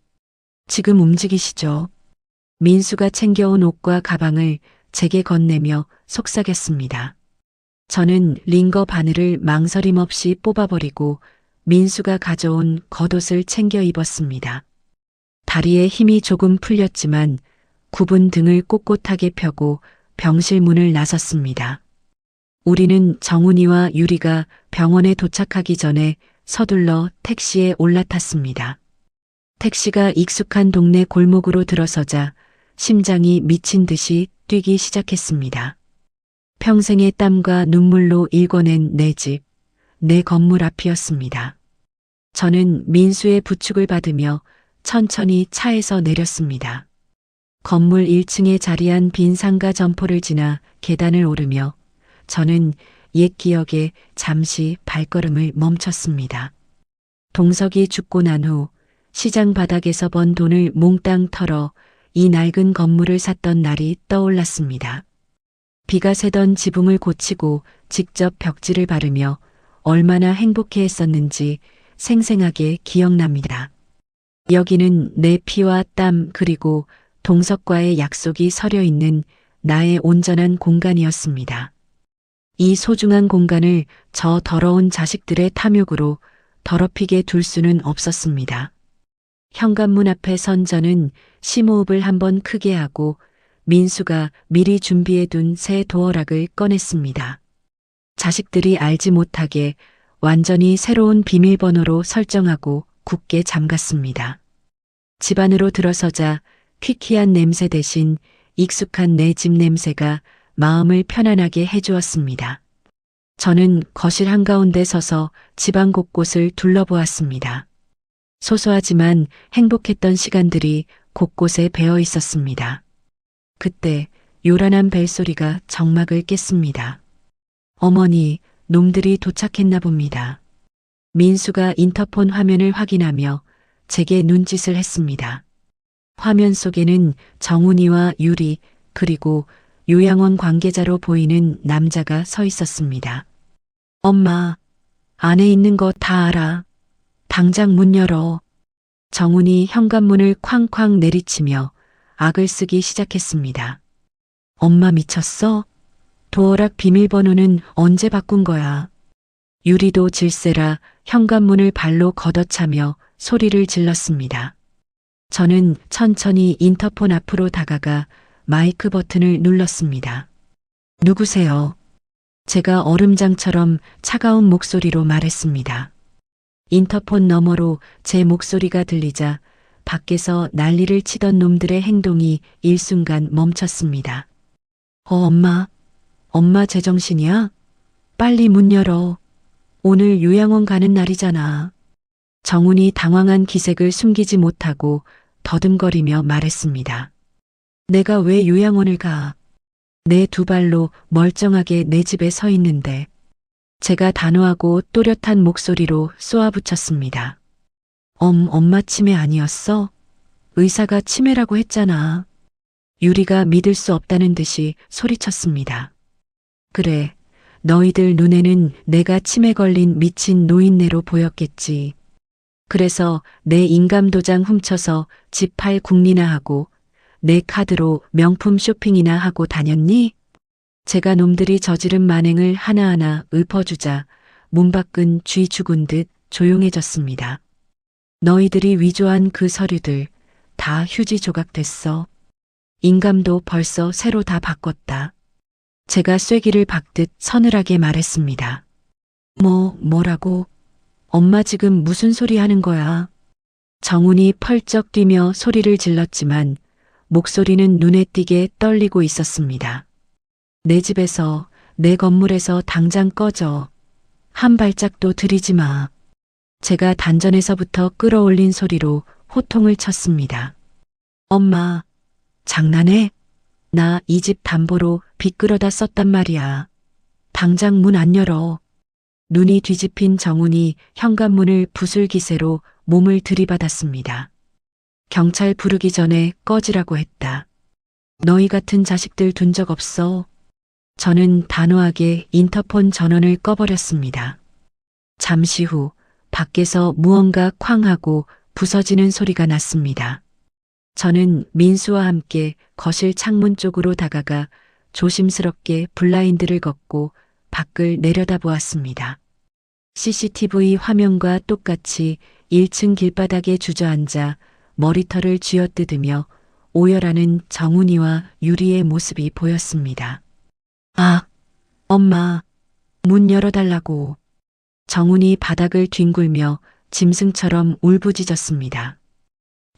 지금 움직이시죠? 민수가 챙겨온 옷과 가방을 제게 건네며 속삭였습니다. 저는 링거 바늘을 망설임 없이 뽑아버리고 민수가 가져온 겉옷을 챙겨 입었습니다. 다리에 힘이 조금 풀렸지만 굽은 등을 꼿꼿하게 펴고 병실 문을 나섰습니다. 우리는 정훈이와 유리가 병원에 도착하기 전에 서둘러 택시에 올라탔습니다. 택시가 익숙한 동네 골목으로 들어서자 심장이 미친 듯이 뛰기 시작했습니다. 평생의 땀과 눈물로 일궈낸 내 집, 내 건물 앞이었습니다. 저는 민수의 부축을 받으며 천천히 차에서 내렸습니다. 건물 1층에 자리한 빈 상가 점포를 지나 계단을 오르며 저는 옛 기억에 잠시 발걸음을 멈췄습니다. 동석이 죽고 난 후 시장 바닥에서 번 돈을 몽땅 털어 이 낡은 건물을 샀던 날이 떠올랐습니다. 비가 새던 지붕을 고치고 직접 벽지를 바르며 얼마나 행복해했었는지 생생하게 기억납니다. 여기는 내 피와 땀 그리고 동석과의 약속이 서려 있는 나의 온전한 공간이었습니다. 이 소중한 공간을 저 더러운 자식들의 탐욕으로 더럽히게 둘 수는 없었습니다. 현관문 앞에 선 저는 심호흡을 한번 크게 하고 민수가 미리 준비해둔 새 도어락을 꺼냈습니다. 자식들이 알지 못하게 완전히 새로운 비밀번호로 설정하고 굳게 잠갔습니다. 집 안으로 들어서자 퀴퀴한 냄새 대신 익숙한 내 집 냄새가 마음을 편안하게 해주었습니다. 저는 거실 한가운데 서서 집안 곳곳을 둘러보았습니다. 소소하지만 행복했던 시간들이 곳곳에 배어 있었습니다. 그때 요란한 벨소리가 정막을 깼습니다. 어머니, 놈들이 도착했나 봅니다. 민수가 인터폰 화면을 확인하며 제게 눈짓을 했습니다. 화면 속에는 정훈이와 유리 그리고 요양원 관계자로 보이는 남자가 서 있었습니다. 엄마, 안에 있는 거 다 알아. 당장 문 열어. 정훈이 현관문을 쾅쾅 내리치며 악을 쓰기 시작했습니다. 엄마 미쳤어? 도어락 비밀번호는 언제 바꾼 거야? 유리도 질세라 현관문을 발로 걷어차며 소리를 질렀습니다. 저는 천천히 인터폰 앞으로 다가가 마이크 버튼을 눌렀습니다. 누구세요? 제가 얼음장처럼 차가운 목소리로 말했습니다. 인터폰 너머로 제 목소리가 들리자 밖에서 난리를 치던 놈들의 행동이 일순간 멈췄습니다. 엄마 제정신이야? 빨리 문 열어. 오늘 요양원 가는 날이잖아. 정훈이 당황한 기색을 숨기지 못하고 더듬거리며 말했습니다. 내가 왜 요양원을 가? 내 두 발로 멀쩡하게 내 집에 서 있는데. 제가 단호하고 또렷한 목소리로 쏘아붙였습니다. 엄마 치매 아니었어? 의사가 치매라고 했잖아. 유리가 믿을 수 없다는 듯이 소리쳤습니다. 그래, 너희들 눈에는 내가 치매 걸린 미친 노인네로 보였겠지. 그래서 내 인감도장 훔쳐서 집 팔 궁리나 하고 내 카드로 명품 쇼핑이나 하고 다녔니? 제가 놈들이 저지른 만행을 하나하나 읊어주자 문 밖은 쥐 죽은 듯 조용해졌습니다. 너희들이 위조한 그 서류들 다 휴지 조각됐어. 인감도 벌써 새로 다 바꿨다. 제가 쐐기를 박듯 서늘하게 말했습니다. 뭐라고? 엄마 지금 무슨 소리 하는 거야? 정훈이 펄쩍 뛰며 소리를 질렀지만 목소리는 눈에 띄게 떨리고 있었습니다. 내 집에서, 내 건물에서 당장 꺼져. 한 발짝도 들이지 마. 제가 단전에서부터 끌어올린 소리로 호통을 쳤습니다. 엄마, 장난해? 나 이 집 담보로 빚 끌어다 썼단 말이야. 당장 문 안 열어. 눈이 뒤집힌 정훈이 현관문을 부술 기세로 몸을 들이받았습니다. 경찰 부르기 전에 꺼지라고 했다. 너희 같은 자식들 둔 적 없어. 저는 단호하게 인터폰 전원을 꺼버렸습니다. 잠시 후 밖에서 무언가 쾅 하고 부서지는 소리가 났습니다. 저는 민수와 함께 거실 창문 쪽으로 다가가 조심스럽게 블라인드를 걷고 밖을 내려다보았습니다. CCTV 화면과 똑같이 1층 길바닥에 주저앉아 머리털을 쥐어뜯으며 오열하는 정훈이와 유리의 모습이 보였습니다. 엄마, 문 열어달라고. 정훈이 바닥을 뒹굴며 짐승처럼 울부짖었습니다.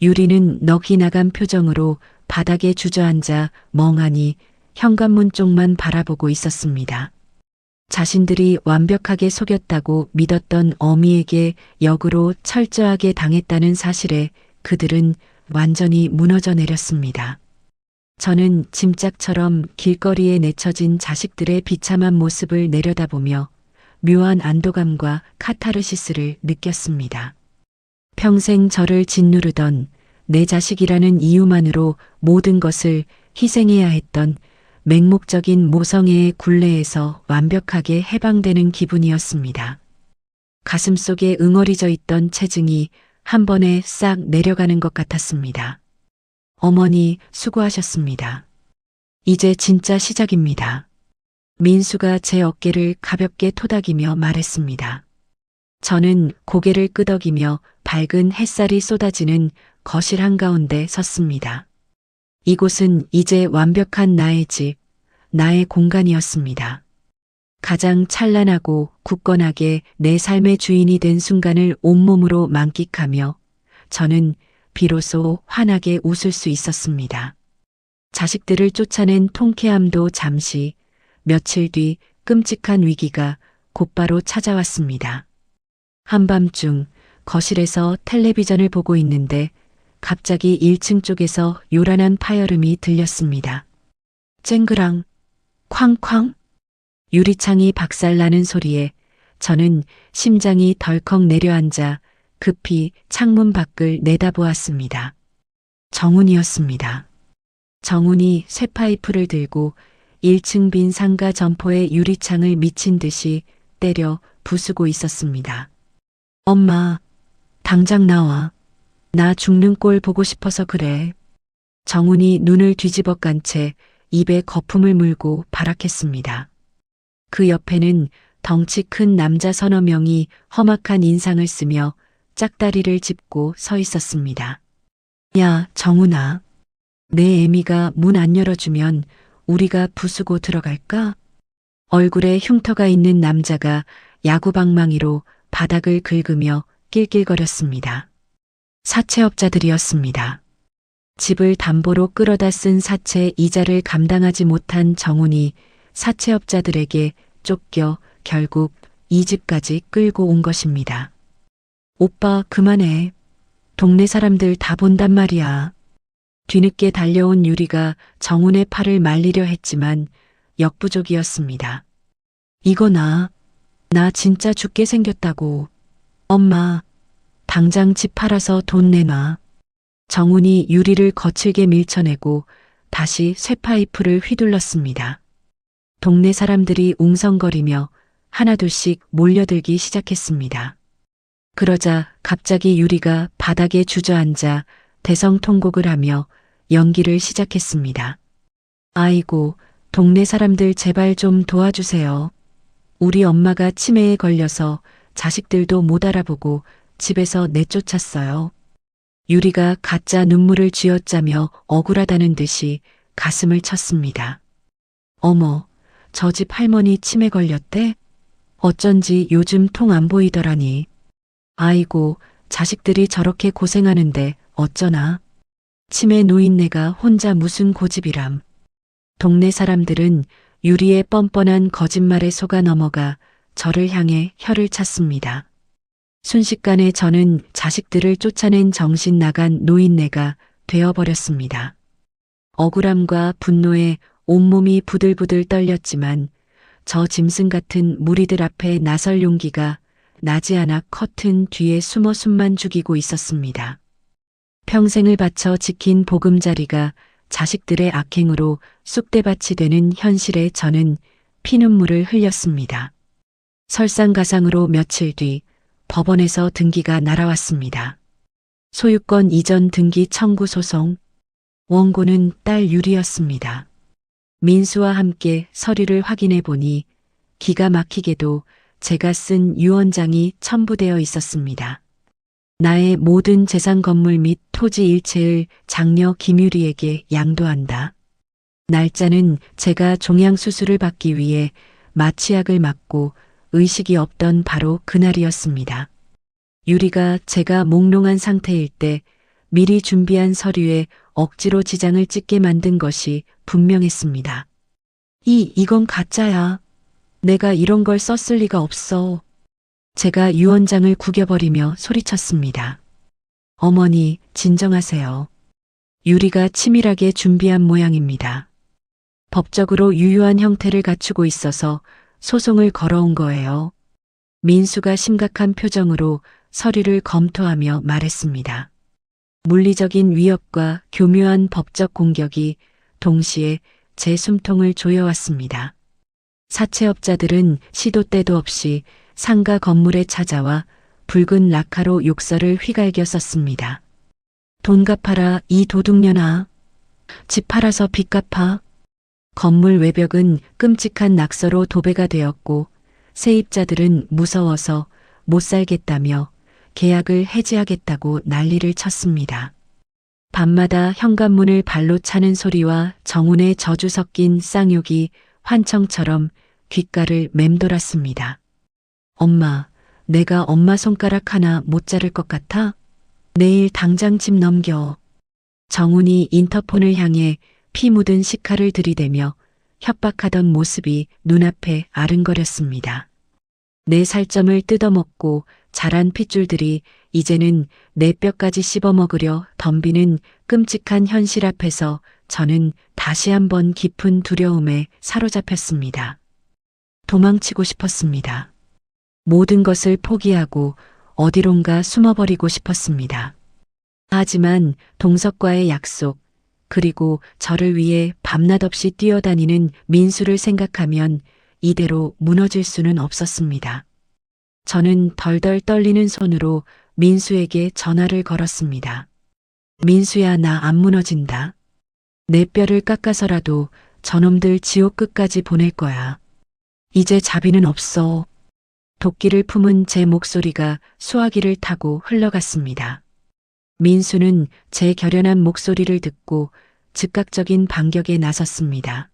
유리는 넋이 나간 표정으로 바닥에 주저앉아 멍하니 현관문 쪽만 바라보고 있었습니다. 자신들이 완벽하게 속였다고 믿었던 어미에게 역으로 철저하게 당했다는 사실에 그들은 완전히 무너져 내렸습니다. 저는 짐짝처럼 길거리에 내쳐진 자식들의 비참한 모습을 내려다보며 묘한 안도감과 카타르시스를 느꼈습니다. 평생 저를 짓누르던 내 자식이라는 이유만으로 모든 것을 희생해야 했던 맹목적인 모성애의 굴레에서 완벽하게 해방되는 기분이었습니다. 가슴속에 응어리져 있던 체증이 한 번에 싹 내려가는 것 같았습니다. 어머니 수고하셨습니다. 이제 진짜 시작입니다. 민수가 제 어깨를 가볍게 토닥이며 말했습니다. 저는 고개를 끄덕이며 밝은 햇살이 쏟아지는 거실 한가운데 섰습니다. 이곳은 이제 완벽한 나의 집, 나의 공간이었습니다. 가장 찬란하고 굳건하게 내 삶의 주인이 된 순간을 온몸으로 만끽하며 저는 비로소 환하게 웃을 수 있었습니다. 자식들을 쫓아낸 통쾌함도 잠시, 며칠 뒤 끔찍한 위기가 곧바로 찾아왔습니다. 한밤중 거실에서 텔레비전을 보고 있는데 갑자기 1층 쪽에서 요란한 파열음이 들렸습니다. 쨍그랑, 쾅쾅, 유리창이 박살나는 소리에 저는 심장이 덜컥 내려앉아 급히 창문 밖을 내다보았습니다. 정훈이었습니다. 정훈이 쇠파이프를 들고 1층 빈 상가 점포의 유리창을 미친 듯이 때려 부수고 있었습니다. 엄마, 당장 나와. 나 죽는 꼴 보고 싶어서 그래. 정훈이 눈을 뒤집어 깐 채 입에 거품을 물고 발악했습니다. 그 옆에는 덩치 큰 남자 서너 명이 험악한 인상을 쓰며 짝다리를 짚고 서 있었습니다. 야, 정훈아. 내 애미가 문 안 열어주면 우리가 부수고 들어갈까? 얼굴에 흉터가 있는 남자가 야구방망이로 바닥을 긁으며 낄낄거렸습니다. 사채업자들이었습니다. 집을 담보로 끌어다 쓴 사채 이자를 감당하지 못한 정훈이 사채업자들에게 쫓겨 결국 이 집까지 끌고 온 것입니다. 오빠 그만해. 동네 사람들 다 본단 말이야. 뒤늦게 달려온 유리가 정훈의 팔을 말리려 했지만 역부족이었습니다. 이거 나 진짜 죽게 생겼다고. 엄마, 당장 집 팔아서 돈 내놔. 정훈이 유리를 거칠게 밀쳐내고 다시 쇠파이프를 휘둘렀습니다. 동네 사람들이 웅성거리며 하나둘씩 몰려들기 시작했습니다. 그러자 갑자기 유리가 바닥에 주저앉아 대성통곡을 하며 연기를 시작했습니다. 아이고, 동네 사람들 제발 좀 도와주세요. 우리 엄마가 치매에 걸려서 자식들도 못 알아보고 집에서 내쫓았어요. 유리가 가짜 눈물을 쥐어짜며 억울하다는 듯이 가슴을 쳤습니다. 어머, 저 집 할머니 치매 걸렸대? 어쩐지 요즘 통 안 보이더라니. 아이고, 자식들이 저렇게 고생하는데 어쩌나. 치매 노인네가 혼자 무슨 고집이람. 동네 사람들은 유리의 뻔뻔한 거짓말에 속아 넘어가 저를 향해 혀를 찼습니다. 순식간에 저는 자식들을 쫓아낸 정신 나간 노인네가 되어버렸습니다. 억울함과 분노에 온몸이 부들부들 떨렸지만 저 짐승 같은 무리들 앞에 나설 용기가 나지 않아 커튼 뒤에 숨어 숨만 죽이고 있었습니다. 평생을 바쳐 지킨 보금자리가 자식들의 악행으로 쑥대밭이 되는 현실에 저는 피눈물을 흘렸습니다. 설상가상으로 며칠 뒤 법원에서 등기가 날아왔습니다. 소유권 이전 등기 청구 소송. 원고는 딸 유리였습니다. 민수와 함께 서류를 확인해 보니 기가 막히게도 제가 쓴 유언장이 첨부되어 있었습니다. 나의 모든 재산 건물 및 토지 일체를 장녀 김유리에게 양도한다. 날짜는 제가 종양수술을 받기 위해 마취약을 맞고 의식이 없던 바로 그날이었습니다. 유리가 제가 몽롱한 상태일 때 미리 준비한 서류에 억지로 지장을 찍게 만든 것이 분명했습니다. 이건 가짜야. 내가 이런 걸 썼을 리가 없어. 제가 유언장을 구겨버리며 소리쳤습니다. 어머니, 진정하세요. 유리가 치밀하게 준비한 모양입니다. 법적으로 유효한 형태를 갖추고 있어서 소송을 걸어온 거예요. 민수가 심각한 표정으로 서류를 검토하며 말했습니다. 물리적인 위협과 교묘한 법적 공격이 동시에 제 숨통을 조여왔습니다. 사채업자들은 시도 때도 없이 상가 건물에 찾아와 붉은 라카로 욕설을 휘갈겨 썼습니다. 돈 갚아라 이 도둑년아. 집 팔아서 빚 갚아. 건물 외벽은 끔찍한 낙서로 도배가 되었고 세입자들은 무서워서 못 살겠다며 계약을 해지하겠다고 난리를 쳤습니다. 밤마다 현관문을 발로 차는 소리와 정훈의 저주 섞인 쌍욕이 환청처럼 귓가를 맴돌았습니다. 엄마, 내가 엄마 손가락 하나 못 자를 것 같아? 내일 당장 집 넘겨. 정훈이 인터폰을 향해 피 묻은 시카를 들이대며 협박하던 모습이 눈앞에 아른거렸습니다. 내 살점을 뜯어먹고 자란 핏줄들이 이제는 내 뼈까지 씹어먹으려 덤비는 끔찍한 현실 앞에서 저는 다시 한번 깊은 두려움에 사로잡혔습니다. 도망치고 싶었습니다. 모든 것을 포기하고 어디론가 숨어버리고 싶었습니다. 하지만 동석과의 약속, 그리고 저를 위해 밤낮 없이 뛰어다니는 민수를 생각하면 이대로 무너질 수는 없었습니다. 저는 덜덜 떨리는 손으로 민수에게 전화를 걸었습니다. 민수야, 나 안 무너진다. 내 뼈를 깎아서라도 저놈들 지옥 끝까지 보낼 거야. 이제 자비는 없어. 도끼를 품은 제 목소리가 수화기를 타고 흘러갔습니다. 민수는 제 결연한 목소리를 듣고 즉각적인 반격에 나섰습니다.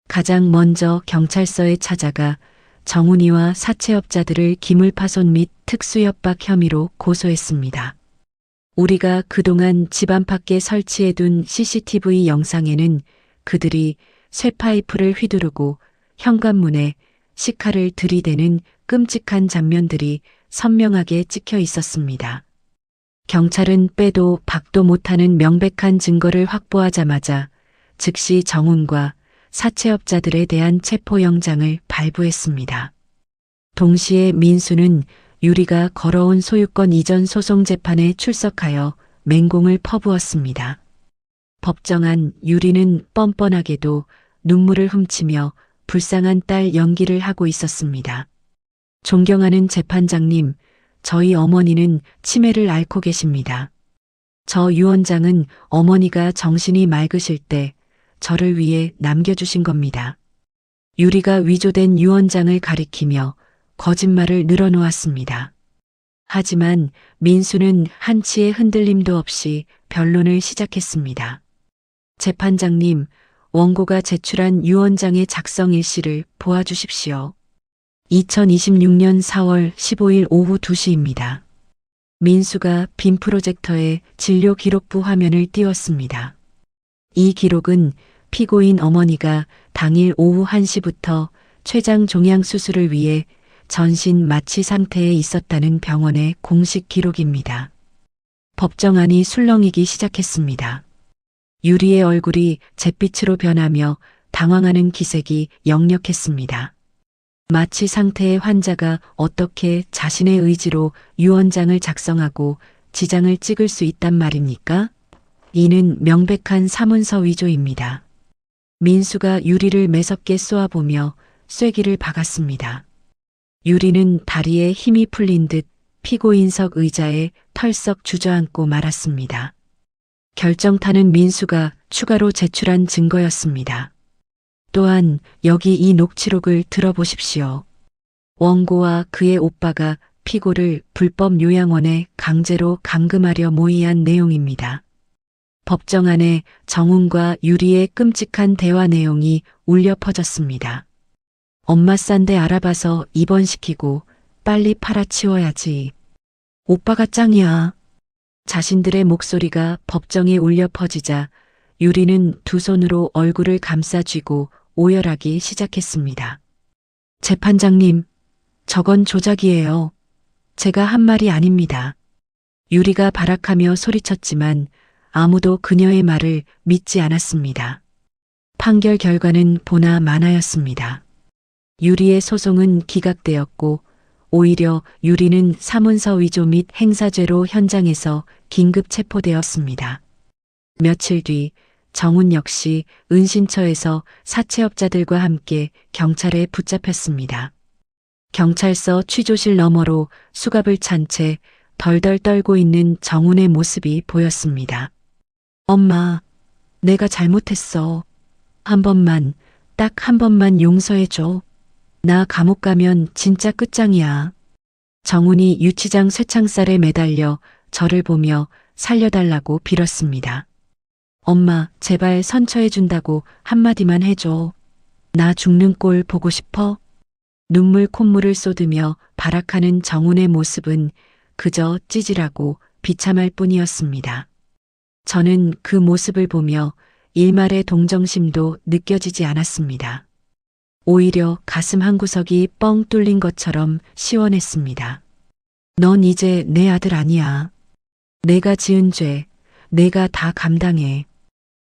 가장 먼저 경찰서에 찾아가 정훈이와 사채업자들을 기물파손 및 특수협박 혐의로 고소했습니다. 우리가 그동안 집 안팎에 설치해둔 CCTV 영상에는 그들이 쇠파이프를 휘두르고 현관문에 시카를 들이대는 끔찍한 장면들이 선명하게 찍혀 있었습니다. 경찰은 빼도 박도 못하는 명백한 증거를 확보하자마자 즉시 정훈과 사채업자들에 대한 체포영장을 발부했습니다. 동시에 민수는 유리가 걸어온 소유권 이전 소송 재판에 출석하여 맹공을 퍼부었습니다. 법정안 유리는 뻔뻔하게도 눈물을 훔치며 불쌍한 딸 연기를 하고 있었습니다. 존경하는 재판장님, 저희 어머니는 치매를 앓고 계십니다. 저 유원장은 어머니가 정신이 맑으실 때 저를 위해 남겨주신 겁니다. 유리가 위조된 유원장을 가리키며 거짓말을 늘어놓았습니다. 하지만 민수는 한치의 흔들림도 없이 변론을 시작했습니다. 재판장님, 원고가 제출한 유언장의 작성 일시를 보아주십시오. 2026년 4월 15일 오후 2시입니다. 민수가 빔 프로젝터에 진료 기록부 화면을 띄웠습니다. 이 기록은 피고인 어머니가 당일 오후 1시부터 췌장 종양 수술을 위해 전신 마취 상태에 있었다는 병원의 공식 기록입니다. 법정안이 술렁이기 시작했습니다. 유리의 얼굴이 잿빛으로 변하며 당황하는 기색이 역력했습니다. 마취 상태의 환자가 어떻게 자신의 의지로 유언장을 작성하고 지장을 찍을 수 있단 말입니까? 이는 명백한 사문서 위조입니다. 민수가 유리를 매섭게 쏘아보며 쐐기를 박았습니다. 유리는 다리에 힘이 풀린 듯 피고인석 의자에 털썩 주저앉고 말았습니다. 결정타는 민수가 추가로 제출한 증거였습니다. 또한 여기 이 녹취록을 들어보십시오. 원고와 그의 오빠가 피고를 불법 요양원에 강제로 감금하려 모의한 내용입니다. 법정안에 정훈과 유리의 끔찍한 대화 내용이 울려 퍼졌습니다. 엄마 싼데 알아봐서 입원시키고 빨리 팔아치워야지. 오빠가 짱이야. 자신들의 목소리가 법정에 울려 퍼지자 유리는 두 손으로 얼굴을 감싸 쥐고 오열하기 시작했습니다. 재판장님, 저건 조작이에요. 제가 한 말이 아닙니다. 유리가 발악하며 소리쳤지만 아무도 그녀의 말을 믿지 않았습니다. 판결 결과는 보나 마나였습니다. 유리의 소송은 기각되었고 오히려 유리는 사문서 위조 및 행사죄로 현장에서 긴급 체포되었습니다. 며칠 뒤 정훈 역시 은신처에서 사채업자들과 함께 경찰에 붙잡혔습니다. 경찰서 취조실 너머로 수갑을 찬 채 덜덜 떨고 있는 정훈의 모습이 보였습니다. 엄마, 내가 잘못했어. 한 번만, 딱 한 번만 용서해줘. 나 감옥 가면 진짜 끝장이야. 정훈이 유치장 쇠창살에 매달려 저를 보며 살려달라고 빌었습니다. 엄마, 제발 선처해준다고 한마디만 해줘. 나 죽는 꼴 보고 싶어? 눈물 콧물을 쏟으며 발악하는 정훈의 모습은 그저 찌질하고 비참할 뿐이었습니다. 저는 그 모습을 보며 일말의 동정심도 느껴지지 않았습니다. 오히려 가슴 한구석이 뻥 뚫린 것처럼 시원했습니다. 넌 이제 내 아들 아니야. 내가 지은 죄, 내가 다 감당해.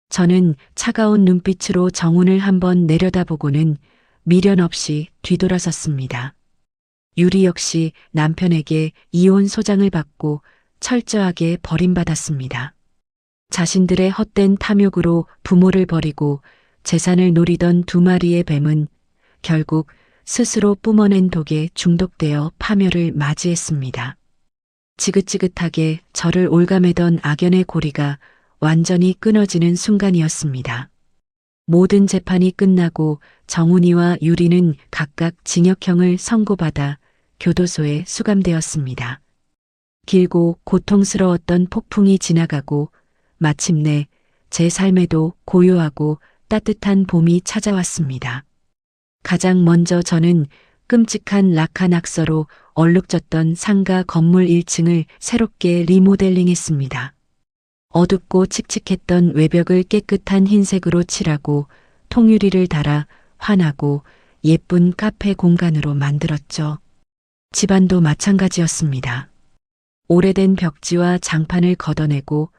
저는 차가운 눈빛으로 정훈을 한번 내려다보고는 미련 없이 뒤돌아섰습니다. 유리 역시 남편에게 이혼 소장을 받고 철저하게 버림받았습니다. 자신들의 헛된 탐욕으로 부모를 버리고 재산을 노리던 두 마리의 뱀은 결국 스스로 뿜어낸 독에 중독되어 파멸을 맞이했습니다. 지긋지긋하게 저를 올가매던 악연의 고리가 완전히 끊어지는 순간이었습니다. 모든 재판이 끝나고 정훈이와 유리는 각각 징역형을 선고받아 교도소에 수감되었습니다. 길고 고통스러웠던 폭풍이 지나가고 마침내 제 삶에도 고요하고 따뜻한 봄이 찾아왔습니다. 가장 먼저 저는 끔찍한 라카 낙서로 얼룩졌던 상가 건물 1층을 새롭게 리모델링했습니다. 어둡고 칙칙했던 외벽을 깨끗한 흰색으로 칠하고 통유리를 달아 환하고 예쁜 카페 공간으로 만들었죠. 집안도 마찬가지였습니다. 오래된 벽지와 장판을 걷어내고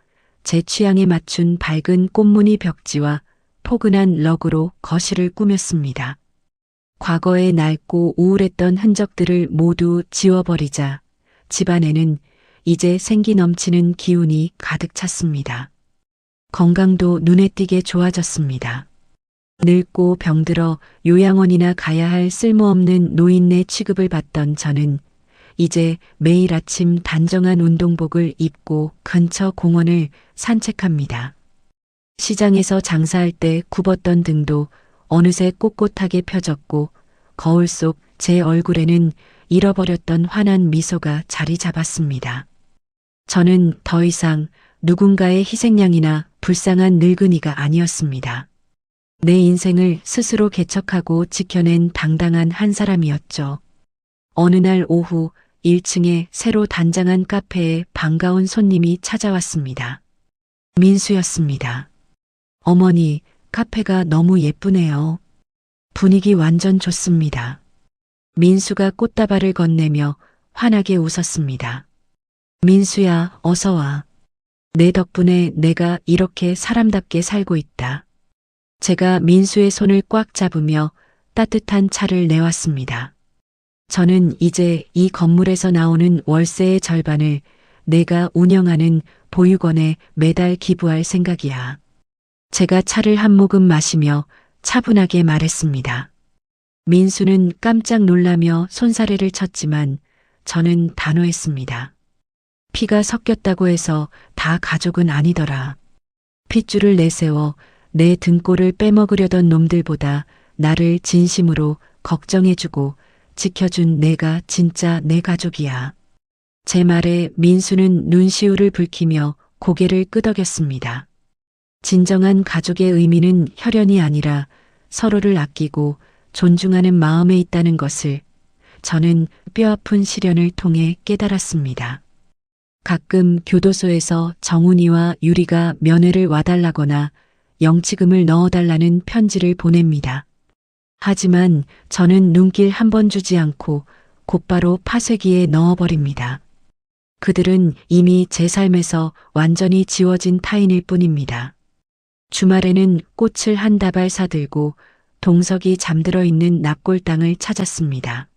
제 취향에 맞춘 밝은 꽃무늬 벽지와 포근한 러그로 거실을 꾸몄습니다. 과거의 낡고 우울했던 흔적들을 모두 지워버리자 집안에는 이제 생기 넘치는 기운이 가득 찼습니다. 건강도 눈에 띄게 좋아졌습니다. 늙고 병들어 요양원이나 가야 할 쓸모없는 노인네 취급을 받던 저는 이제 매일 아침 단정한 운동복을 입고 근처 공원을 산책합니다. 시장에서 장사할 때 굽었던 등도 어느새 꼿꼿하게 펴졌고 거울 속 제 얼굴에는 잃어버렸던 환한 미소가 자리 잡았습니다. 저는 더 이상 누군가의 희생양이나 불쌍한 늙은이가 아니었습니다. 내 인생을 스스로 개척하고 지켜낸 당당한 한 사람이었죠. 어느 날 오후 1층에 새로 단장한 카페에 반가운 손님이 찾아왔습니다. 민수였습니다. 어머니, 카페가 너무 예쁘네요. 분위기 완전 좋습니다. 민수가 꽃다발을 건네며 환하게 웃었습니다. 민수야, 어서 와. 내 덕분에 내가 이렇게 사람답게 살고 있다. 제가 민수의 손을 꽉 잡으며 따뜻한 차를 내왔습니다. 저는 이제 이 건물에서 나오는 월세의 절반을 내가 운영하는 보육원에 매달 기부할 생각이야. 제가 차를 한 모금 마시며 차분하게 말했습니다. 민수는 깜짝 놀라며 손사래를 쳤지만 저는 단호했습니다. 피가 섞였다고 해서 다 가족은 아니더라. 핏줄을 내세워 내 등골을 빼먹으려던 놈들보다 나를 진심으로 걱정해주고 지켜준 내가 진짜 내 가족이야. 제 말에 민수는 눈시울을 붉히며 고개를 끄덕였습니다. 진정한 가족의 의미는 혈연이 아니라 서로를 아끼고 존중하는 마음에 있다는 것을 저는 뼈아픈 시련을 통해 깨달았습니다. 가끔 교도소에서 정훈이와 유리가 면회를 와달라거나 영치금을 넣어달라는 편지를 보냅니다. 하지만 저는 눈길 한 번 주지 않고 곧바로 파쇄기에 넣어버립니다. 그들은 이미 제 삶에서 완전히 지워진 타인일 뿐입니다. 주말에는 꽃을 한 다발 사들고 동석이 잠들어 있는 납골당을 찾았습니다.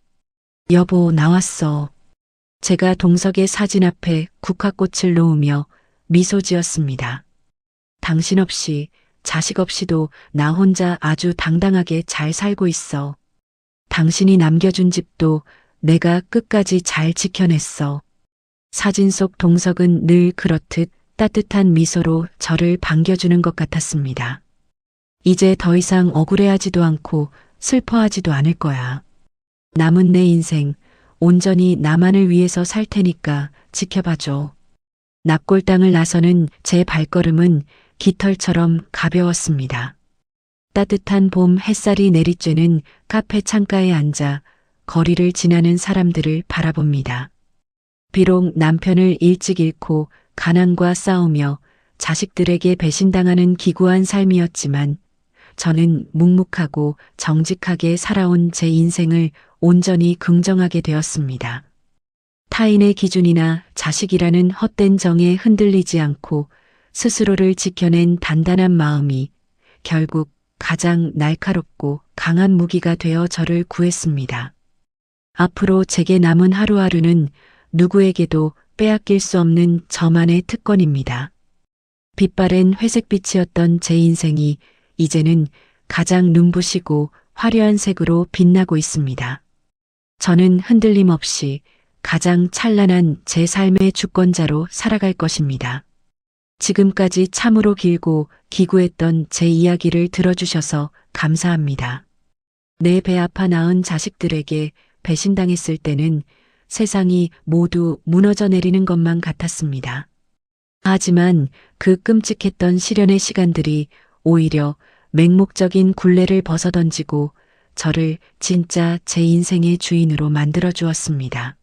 여보, 나왔어. 제가 동석의 사진 앞에 국화꽃을 놓으며 미소 지었습니다. 당신 없이, 자식 없이도 나 혼자 아주 당당하게 잘 살고 있어. 당신이 남겨준 집도 내가 끝까지 잘 지켜냈어. 사진 속 동석은 늘 그렇듯 따뜻한 미소로 저를 반겨주는 것 같았습니다. 이제 더 이상 억울해하지도 않고 슬퍼하지도 않을 거야. 남은 내 인생 온전히 나만을 위해서 살 테니까 지켜봐줘. 납골당을 나서는 제 발걸음은 깃털처럼 가벼웠습니다. 따뜻한 봄 햇살이 내리쬐는 카페 창가에 앉아 거리를 지나는 사람들을 바라봅니다. 비록 남편을 일찍 잃고 가난과 싸우며 자식들에게 배신당하는 기구한 삶이었지만 저는 묵묵하고 정직하게 살아온 제 인생을 온전히 긍정하게 되었습니다. 타인의 기준이나 자식이라는 헛된 정에 흔들리지 않고 스스로를 지켜낸 단단한 마음이 결국 가장 날카롭고 강한 무기가 되어 저를 구했습니다. 앞으로 제게 남은 하루하루는 누구에게도 빼앗길 수 없는 저만의 특권입니다. 빛바랜 회색빛이었던 제 인생이 이제는 가장 눈부시고 화려한 색으로 빛나고 있습니다. 저는 흔들림 없이 가장 찬란한 제 삶의 주권자로 살아갈 것입니다. 지금까지 참으로 길고 기구했던 제 이야기를 들어주셔서 감사합니다. 내 배 아파 낳은 자식들에게 배신당했을 때는 세상이 모두 무너져 내리는 것만 같았습니다. 하지만 그 끔찍했던 시련의 시간들이 오히려 맹목적인 굴레를 벗어던지고 저를 진짜 제 인생의 주인으로 만들어 주었습니다.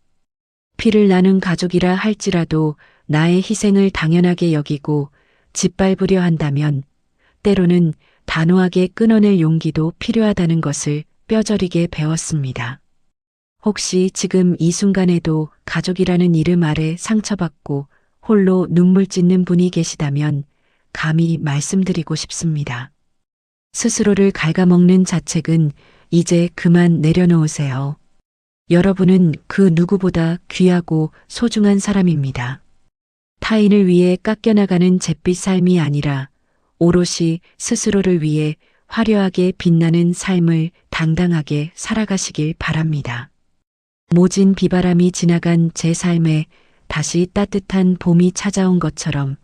피를 나눈 가족이라 할지라도 나의 희생을 당연하게 여기고 짓밟으려 한다면 때로는 단호하게 끊어낼 용기도 필요하다는 것을 뼈저리게 배웠습니다. 혹시 지금 이 순간에도 가족이라는 이름 아래 상처받고 홀로 눈물 찢는 분이 계시다면 감히 말씀드리고 싶습니다. 스스로를 갉아먹는 자책은 이제 그만 내려놓으세요. 여러분은 그 누구보다 귀하고 소중한 사람입니다. 타인을 위해 깎여나가는 잿빛 삶이 아니라 오롯이 스스로를 위해 화려하게 빛나는 삶을 당당하게 살아가시길 바랍니다. 모진 비바람이 지나간 제 삶에 다시 따뜻한 봄이 찾아온 것처럼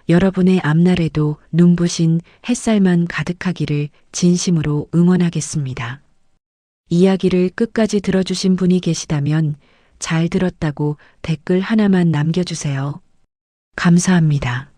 여러분의 앞날에도 눈부신 햇살만 가득하기를 진심으로 응원하겠습니다. 이야기를 끝까지 들어주신 분이 계시다면 잘 들었다고 댓글 하나만 남겨주세요. 감사합니다.